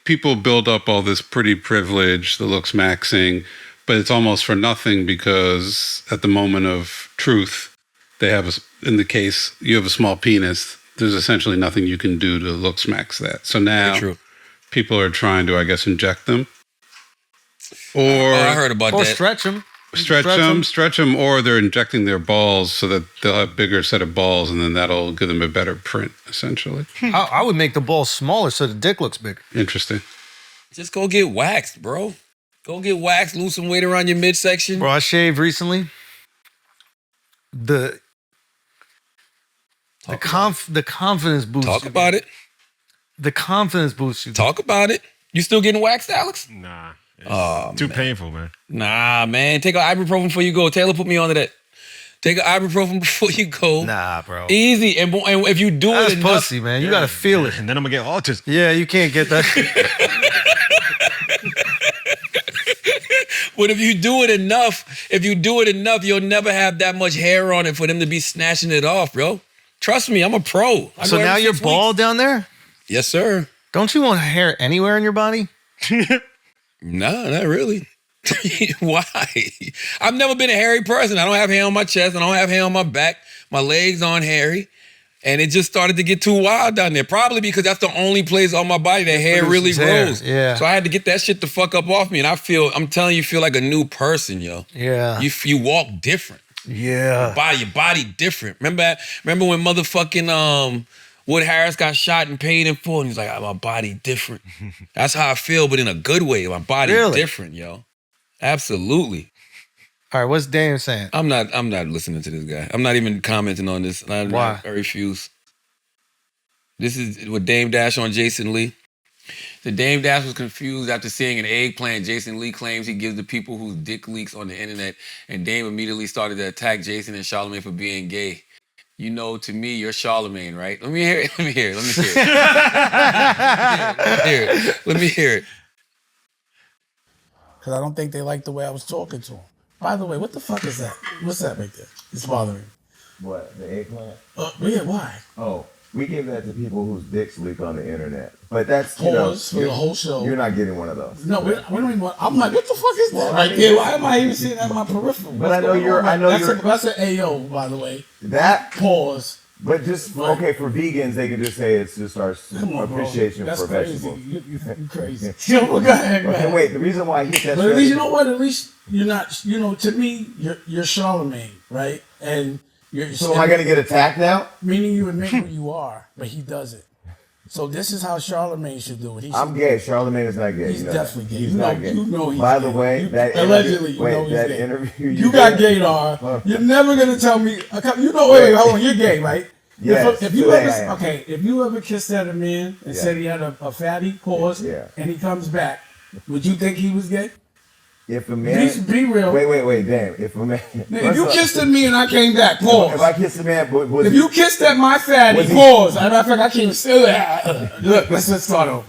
people build up all this pretty privilege that looks maxing, but it's almost for nothing because at the moment of truth, they have, in the case, you have a small penis, there's essentially nothing you can do to looks max that. So now people are trying to, I guess, inject them. Or I heard about that. Or stretch them. Stretch them, or they're injecting their balls so that they'll have a bigger set of balls, and then that'll give them a better print, essentially. I would make the balls smaller so the dick looks bigger. Interesting. Just go get waxed, bro. Go get waxed, lose some weight around your midsection. Bro, I shaved recently. The confidence boost. Talk about it. The confidence boost. Talk about it. You still getting waxed, Alex? Nah. It's too painful, man. Nah, man. Take an ibuprofen before you go. Taylor put me onto that. Take an ibuprofen before you go. Nah, bro. Easy. And if you do That's it enough, pussy, man. You gotta feel it. And then I'm gonna get autism. Yeah, you can't get that. But if you do it enough, you'll never have that much hair on it for them to be snatching it off, bro. Trust me, I'm a pro. So now you're bald down there? Yes, sir. Don't you want hair anywhere in your body? No, not really. Why? I've never been a hairy person. I don't have hair on my chest. I don't have hair on my back. My legs aren't hairy. And it just started to get too wild down there. Probably because that's the only place on my body that hair really grows. Yeah. So I had to get that shit the fuck up off me. And I'm telling you, feel like a new person, yo. Yeah. You walk different. Yeah. Your body different. Remember when motherfucking Wood Harris got shot and paid in full, and he's like, my body different. That's how I feel, but in a good way. My body different, yo. Absolutely. All right, what's Dame saying? I'm not listening to this guy. I'm not even commenting on this. Why? I refuse. This is with Dame Dash on Jason Lee. The Dame Dash was confused after seeing an eggplant. Jason Lee claims he gives the people whose dick leaks on the internet, and Dame immediately started to attack Jason and Charlamagne for being gay. you know, to me, you're Charlamagne, right? Let me hear it. Let me hear it. Let me hear it. Because I don't think they like the way I was talking to him. By the way, what the fuck is that? What's that right there? It's bothering me. What, the eggplant? Yeah, why? Oh, we give that to people whose dicks leak on the internet. But that's, Pause for the whole show. You're not getting one of those. No, we don't even want, I'm like, what the fuck is that right there? Why am I even seeing that in my peripheral? But I know you're, That's an AO, by the way. That? Pause. But just, okay, for vegans, they can just say it's just our appreciation That's for crazy. vegetables. You crazy. Yo, go ahead, man. Okay, wait, the reason why I hit that But at least, you know what? At least you're not, you know, to me, you're Charlamagne, right? And so am I going to get attacked now? Meaning you admit who you are, but he doesn't. So this is how Charlamagne should do it. I'm gay. Charlamagne is not gay. He's definitely gay. He's not gay. You know he's By the gay. way, that allegedly, interview, you know he's that gay. interview You got gaydar. You're never gonna tell me. You know, wait, hold on. You're gay, right? Yes, If you today I ever, am. okay, if you ever kissed at a man and said he had a fatty, pause, and he comes back, would you think he was gay? If a man, be real. Wait, damn. If a man, If you kissed at me and I came back, pause. If I kissed a man, if you kissed at my fatty, pause. As a matter of fact, I can't even say that. Look, let's just start over.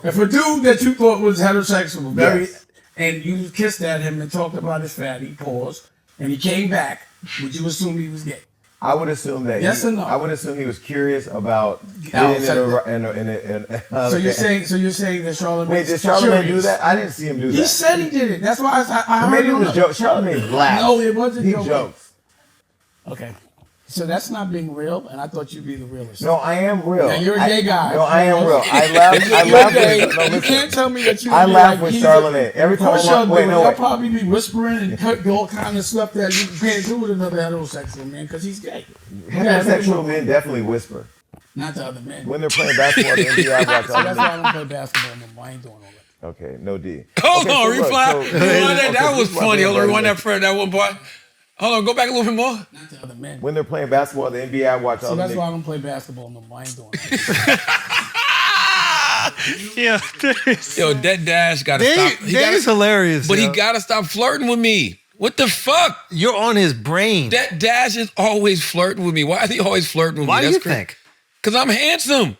If a dude that you thought was heterosexual, and you kissed at him and talked about his fatty, pause, and he came back, would you assume he was gay? I would assume that. Yes or no? I would assume he was curious about. So you're saying that Charlamagne. Wait, did Charlamagne do that? I didn't see him do that. He said he did it. That's why I maybe heard it was joke. Charlamagne laughed. No, it wasn't. He joking. jokes. Okay. So that's not being real, and I thought you'd be the realist. No, I am real. Now, you're a gay guy. No, I am real. I laugh. You can't tell me that you. I laugh with Charlamagne every time. I'll probably be whispering and cut all kind of stuff that you can't do with another heterosexual man because he's gay. Heterosexual men definitely whisper. Not the other men. When they're playing basketball, in the NBA, I watch So that's why I don't play basketball no more. I ain't doing all that. Okay, no D. Hold Okay, on, so look, reply. so- That was funny. Hold on, rewind that one part. Hold on, go back a little bit more. Not the other men. When they're playing basketball, the NBA, I watch all So the that's niggas. why I don't play basketball no more. I ain't doing that. Yo, that Dash gotta stop. That is hilarious. But he yo. gotta stop flirting with me. What the fuck? You're on his brain. That Dash is always flirting with me. Why is he always flirting with Why me? do you think? Because I'm handsome.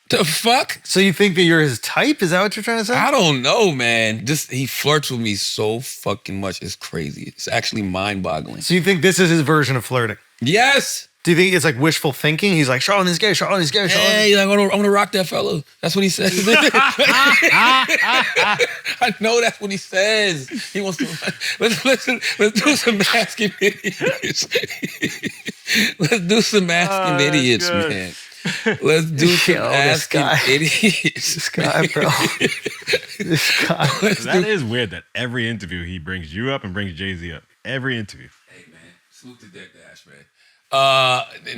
The fuck? So you think that you're his type? Is that what you're trying to say? I don't know, man. Just he flirts with me so fucking much. It's crazy. It's actually mind-boggling. So you think this is his version of flirting? Yes. Do you think it's like wishful thinking? He's like, Charlamagne's gay, Charlamagne's gay, Charlamagne's Hey, like, I'm gonna rock that fella. That's what he says. I know that's what he says. He wants to. Let's do some asking idiots. Let's do some asking idiots, good. man. Let's do some asking idiots. This guy, bro. This guy. That is weird that every interview he brings you up and brings Jay-Z up. Every interview. Hey, man. Salute to Deck Dash, man.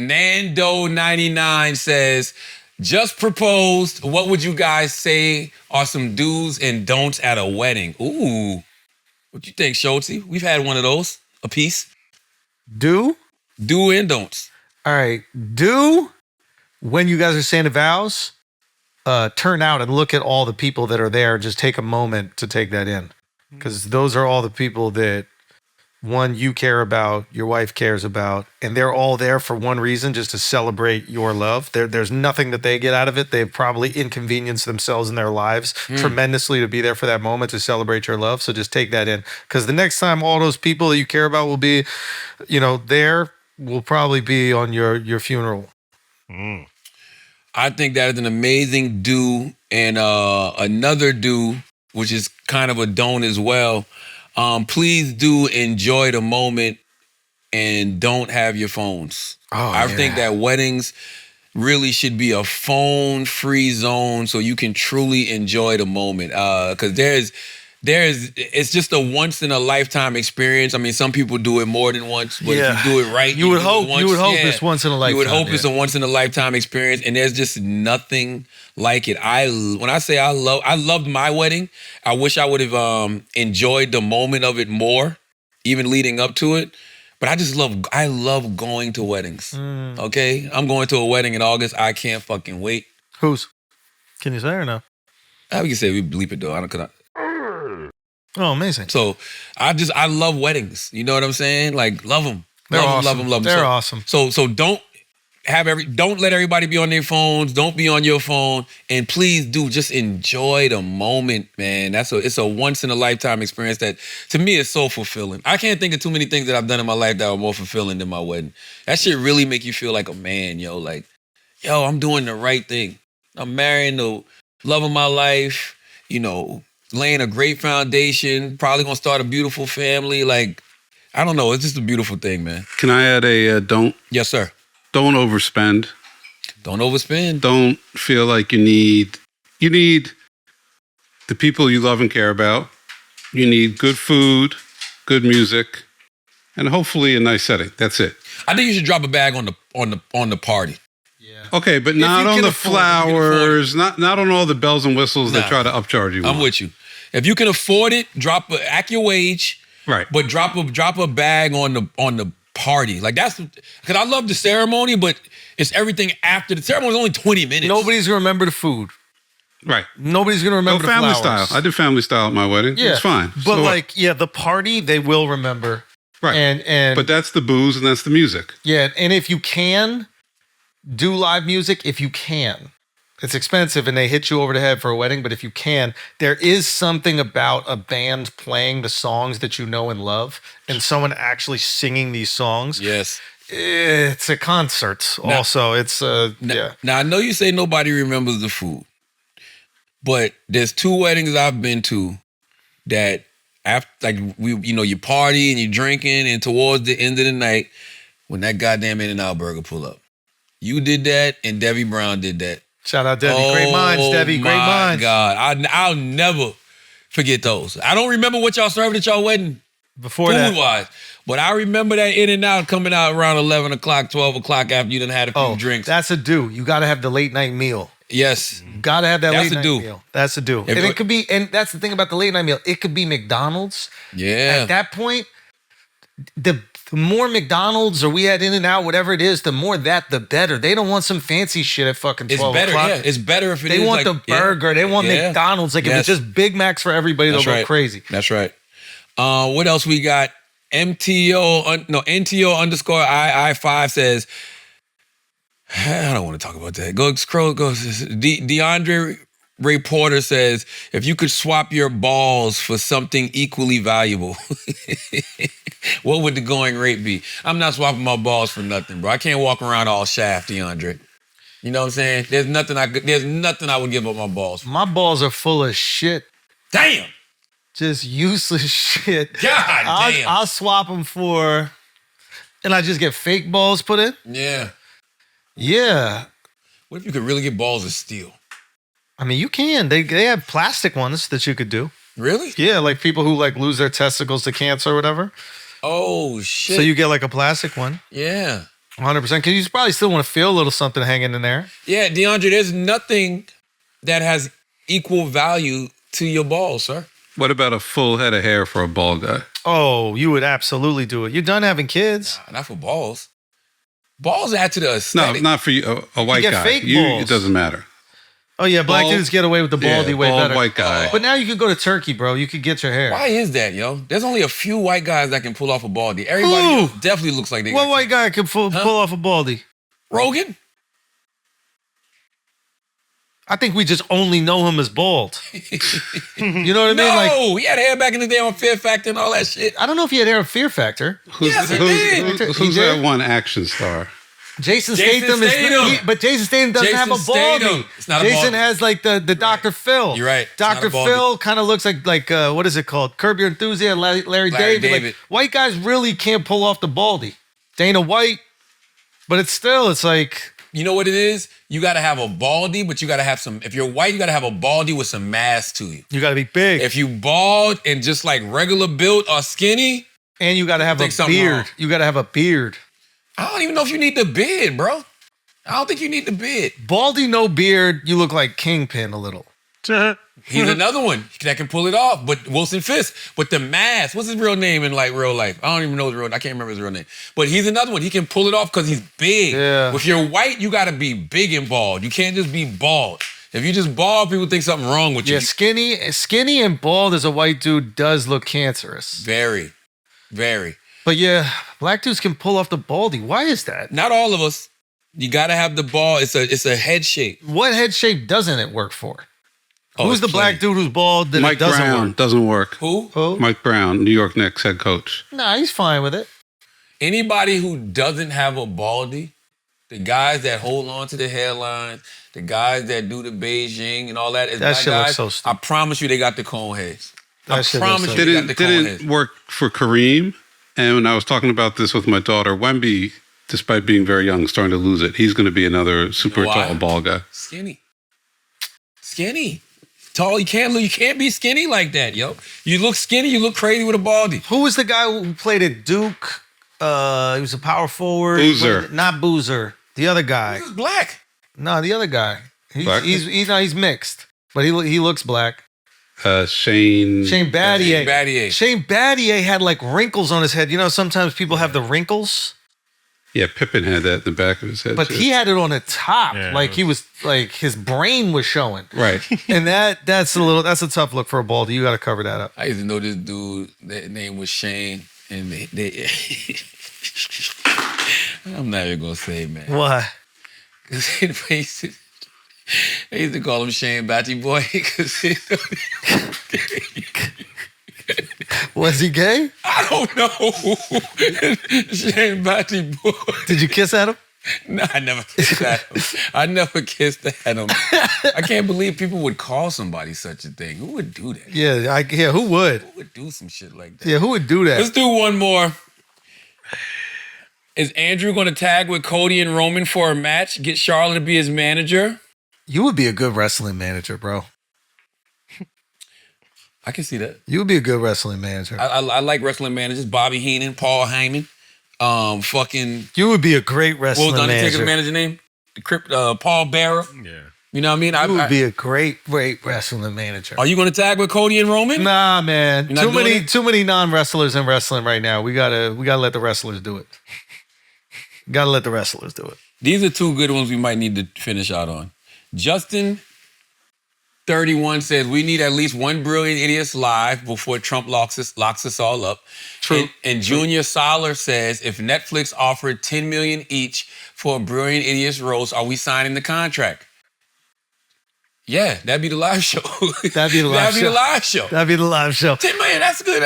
Nando99 says, just proposed. What would you guys say are some do's and don'ts at a wedding? Ooh. What you think, Schultz? We've had one of those. A piece. Do and don'ts. All right. Do, when you guys are saying the vows, turn out and look at all the people that are there. Just take a moment to take that in. Because those are all the people that, one, you care about, your wife cares about, and they're all there for one reason, just to celebrate your love. There's nothing that they get out of it. They've probably inconvenienced themselves in their lives tremendously to be there for that moment to celebrate your love. So just take that in. Because the next time all those people that you care about will be, there, will probably be on your funeral. I think that is an amazing do. And another do, which is kind of a don't as well. Please do enjoy the moment and don't have your phones. I think that weddings really should be a phone-free zone so you can truly enjoy the moment. Because it's just a once-in-a-lifetime experience. I mean, some people do it more than once, but if you do it right, you would hope it's once in a lifetime. You would hope it's a once-in-a-lifetime experience, and there's just nothing like it. When I say I loved my wedding, I wish I would have enjoyed the moment of it more, even leading up to it. But I love going to weddings. Okay? I'm going to a wedding in August. I can't fucking wait. Whose? Can you say or no? We can say we bleep it though. Oh, amazing. So I love weddings. You know what I'm saying? Like, love them. They're love awesome. them, love them. They're awesome. So don't let everybody be on their phones. Don't be on your phone, and please do just enjoy the moment, man. It's a once in a lifetime experience that to me is so fulfilling. I can't think of too many things that I've done in my life that were more fulfilling than my wedding. That shit really make you feel like a man, yo. Like, yo, I'm doing the right thing. I'm marrying the love of my life. You know, laying a great foundation. Probably gonna start a beautiful family. Like, I don't know. It's just a beautiful thing, man. Can I add a don't? Yes, sir. Don't overspend. Don't overspend. Don't feel like you need the people you love and care about. You need good food, good music, and hopefully a nice setting. That's it. I think you should drop a bag on the party. Okay, but not on the flowers, not on all the bells and whistles that try to upcharge you. I'm with you. If you can afford it, act your wage. Right. But drop a bag on the party. Like that's because I love the ceremony, but it's everything after the ceremony. Is only 20 minutes. Nobody's gonna remember the food. Right. Nobody's gonna remember the family flowers. style. I did family style at my wedding. Yeah, It's fine. But So the party they will remember. Right. And but that's the booze and that's the music. yeah, and if you can do live music, if you can. It's expensive and they hit you over the head for a wedding, but if you can, there is something about a band playing the songs that you know and love and someone actually singing these songs. Yes. It's a concert also. It's yeah. Now I know you say nobody remembers the food, but there's 2 weddings I've been to that after you party and you're drinking and towards the end of the night when that goddamn In-N-Out burger pull up. You did that and Debbie Brown did that. Shout out Debbie. Great minds, Debbie. Great minds. Oh, God. I'll never forget those. I don't remember what y'all served at y'all wedding before that. Food-wise. But I remember that In-N-Out coming out around 11 o'clock, 12 o'clock after you done had a few drinks. That's a do. You got to have the late night meal. Yes. Got to have that That's late a night do. meal. That's a do. If And it- it could be, and that's the thing about the late night meal. It could be McDonald's. Yeah. At that point, the more McDonald's or we had In-N-Out, whatever it is, the more the better. They don't want some fancy shit at fucking 12 It's better, o'clock. yeah. It's better if it They is want like- the burger. They want Yeah. McDonald's. Like if Yes. it's just Big Macs for everybody, That's they'll right. go crazy. That's right. What else we got? NTO underscore II5 says, I don't want to talk about that. Go scroll. Go. DeAndre Ray Porter says, if you could swap your balls for something equally valuable, what would the going rate be? I'm not swapping my balls for nothing, bro. I can't walk around all shaft, DeAndre. You know what I'm saying? There's nothing I would give up my balls for. My balls are full of shit. Damn. Just useless shit. God damn. I'll swap them for, and I just get fake balls put in. Yeah. Yeah. What if you could really get balls of steel? I mean, you can. They have plastic ones that you could do. Really? Yeah, like people who like lose their testicles to cancer or whatever. Oh shit. So you get like a plastic one. Yeah. 100%. Because you probably still want to feel a little something hanging in there. Yeah, DeAndre, there's nothing that has equal value to your balls, sir. What about a full head of hair for a bald guy? Oh, you would absolutely do it. You're done having kids. Not for balls. Balls add to the No, aesthetic. not for you. A white get guy. fake balls. It doesn't matter. Oh yeah, black Bald- dudes get away with the baldy yeah, way bald better. white guy. But now you can go to Turkey, bro. You could get your hair. Why is that, yo? There's only a few white guys that can pull off a baldy. Everybody Who? else definitely looks like they What got white guy can pull off a baldy? Rogan? I think we just only know him as bald. You know what I mean? No, Like, he had hair back in the day on Fear Factor and all that shit. I don't know if he had hair on Fear Factor. Yes, he did. Who's that one action star? Jason Jason Statham is, Statham. but Jason Statham doesn't have a Jason baldy. Statham. It's not a Jason baldy. has like the Dr. Phil. You're right. It's not Dr. a baldy. Phil kind of looks like what is it called? Curb Your Enthusiasm. Larry David. Like, white guys really can't pull off the baldy. Dana White, but it's like. You know what it is? You got to have a baldy, but you got to have some. If you're white, you got to have a baldy with some mass to you. You got to be big. If you bald and just like regular built or skinny, and you got to have a think something beard. wrong. You got to have a beard. I don't even know if you need the beard, bro. I don't think you need the beard. Baldy, no beard. You look like Kingpin a little. He's another one that can pull it off, but Wilson Fisk. But the mask, what's his real name in like real life? I don't even know his real. I can't remember his real name. But he's another one. He can pull it off because he's big. Yeah. If you're white, you got to be big and bald. You can't just be bald. If you just bald, people think something wrong with you. Yeah, skinny and bald as a white dude does look cancerous. Very, very. But yeah, black dudes can pull off the baldy. Why is that? Not all of us. You gotta have the ball. It's a head shape. What head shape doesn't it work for? Oh, Who's the black dude who's bald that Mike it doesn't Brown work? doesn't work. Who? Mike Brown, New York Knicks head coach. Nah, he's fine with it. Anybody who doesn't have a baldy, the guys that hold on to the hairlines, the guys that do the Beijing and all that, That shit looks guys, so stupid. I promise you they got the cone heads. That I shit promise looks you so they got the cone heads. Didn't work for Kareem. And when I was talking about this with my daughter, Wemby, despite being very young, is starting to lose it. He's going to be another super tall ball guy. Skinny. Tall, you can't be skinny like that, yo. You look skinny, you look crazy with a baldy. Who was the guy who played at Duke? He was a power forward. Boozer. Not Boozer. The other guy. He was black. No, the other guy. Black? He's mixed, but he looks black. Shane Battier. Shane Battier had like wrinkles on his head. You know, sometimes people have the wrinkles. Yeah, Pippen had that in the back of his head. But too. he had it on the top. Like he was like his brain was showing. Right. And that's a tough look for a baldy. You got to cover that up. I used to know this dude, that name was Shane, and they I'm not even gonna say, man. Why? Because they used to call him Shane Batty Boy. Was he gay? I don't know. Shane Batty Boy. Did you kiss at him? No, I never kissed at him. I never kissed at him. I can't believe people would call somebody such a thing. Who would do that? Yeah, who would? Who would do some shit like that? Yeah, who would do that? Let's do one more. Is Andrew going to tag with Cody and Roman for a match? Get Charla to be his manager? You would be a good wrestling manager, bro. I can see that. You would be a good wrestling manager. I like wrestling managers. Bobby Heenan, Paul Heyman. You would be a great wrestling manager. What was Undertaker's manager. manager name? Paul Bearer. Yeah. You know what I mean? You would be a great wrestling manager. Are you going to tag with Cody and Roman? Nah, man. You're not doing it? Too many non-wrestlers in wrestling right now. We gotta let the wrestlers do it. Gotta let the wrestlers do it. These are two good ones we might need to finish out on. Justin 31 says we need at least one Brilliant Idiots live before Trump locks us all up. True. And Junior Solar says if Netflix offered $10 million each for a Brilliant Idiots roast, are we signing the contract? Yeah, that'd be the live show. That'd be the live show. That'd be the live show. $10 million, that's good.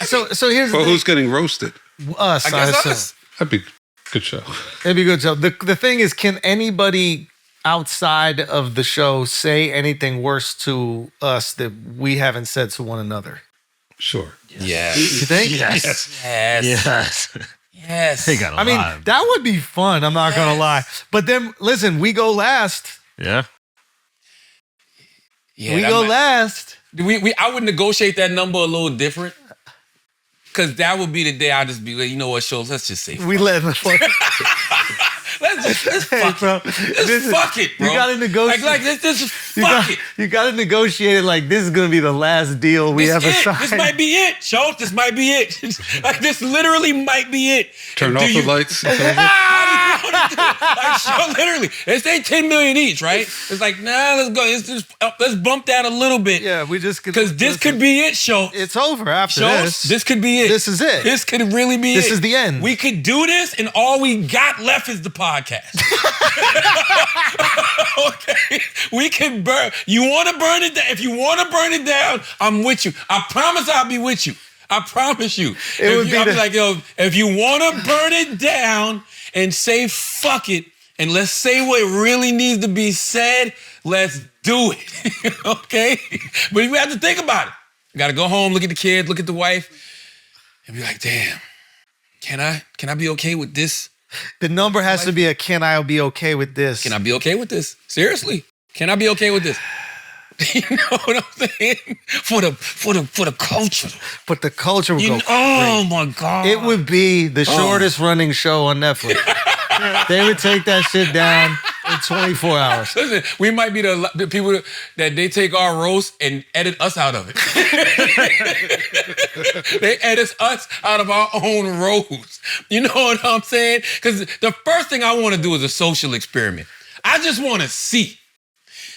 So here's the thing. Who's getting roasted? Us, I guess assume. us. That'd be a good show. It'd be a good show. The thing is, can anybody outside of the show say anything worse to us that we haven't said to one another? Sure. Yes. You think? Yes. Yes. They got a I mean, lot. that would be fun. I'm not gonna lie. But then, listen, we go last. Yeah. Yeah, we that go might- last. I would negotiate that number a little different. Cause that would be the day I just be like, you know what, Schulz, let's just say We let the fuck. let's fuck it, bro. You gotta negotiate. Like this is fuck it. You gotta negotiate it like this is gonna be the last deal we ever sign. This might be it, Schulz. This might be it. Like this literally might be it. Turn off the lights. Like, Schulz, literally, they say $10 million each, right? It's like, nah, let's go. Let's bump that a little bit. Yeah, we just because this could be it, Schulz. It's over after Schulz, this could be it. This is it. This could really be it. This is the end. We could do this, and all we got left is the podcast. Okay, we can burn. You want to burn it down? If you want to burn it down, I'm with you. I promise I'll be with you. I promise you. I'll be like, yo, if you want to burn it down and say fuck it, and let's say what really needs to be said, let's do it. Okay? But we have to think about it. You got to go home, look at the kids, look at the wife, and be like, damn, can I be okay with this? The number has to be a can I be okay with this? Can I be okay with this? Seriously. Can I be okay with this? You know what I'm saying? For the culture. But the culture would go oh great. my God. It would be the shortest running show on Netflix. They would take that shit down in 24 hours. Listen, we might be the people that they take our roast and edit us out of it. They edit us out of our own roast. You know what I'm saying? Because the first thing I want to do is a social experiment. I just want to see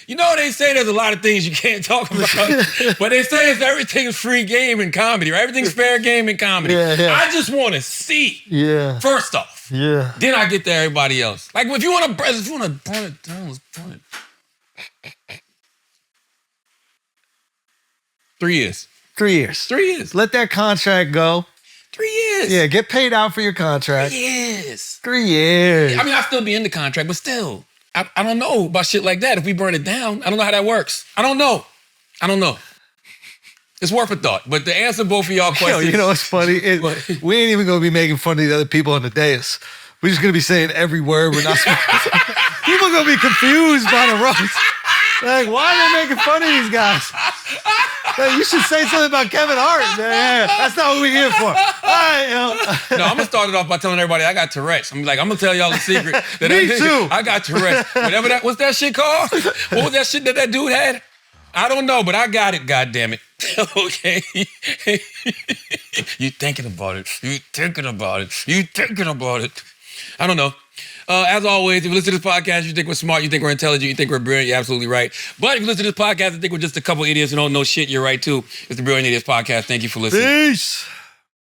You know, they say there's a lot of things you can't talk about, but they say everything's free game in comedy, right? Everything's fair game in comedy. Yeah. I just want to see. Yeah. First off. Yeah. Then I get to everybody else. Like if you want to burn it down, let's burn it. 3 years. 3 years. 3 years. Let that contract go. 3 years. Yeah, get paid out for your contract. 3 years. 3 years. I mean, I'll still be in the contract, but still, I don't know about shit like that. If we burn it down, I don't know how that works. I don't know. It's worth a thought. But to answer both of y'all questions. Yo, you know what's funny? We ain't even going to be making fun of the other people on the dais. We're just going to be saying every word we're not supposed to. People are going to be confused by the roast. Like, why are they making fun of these guys? Like, you should say something about Kevin Hart, man. That's not what we're here for. All right, No, I'm gonna start it off by telling everybody I got Tourette's. I'm gonna tell y'all the secret. Me too. I got Tourette's. What's that shit called? What was that shit that dude had? I don't know, but I got it. God damn it. Okay. You thinking about it? I don't know. As always, if you listen to this podcast, you think we're smart, you think we're intelligent, you think we're brilliant, you're absolutely right. But if you listen to this podcast and think we're just a couple idiots who don't know shit, you're right too. It's the Brilliant Idiots Podcast. Thank you for listening. Peace.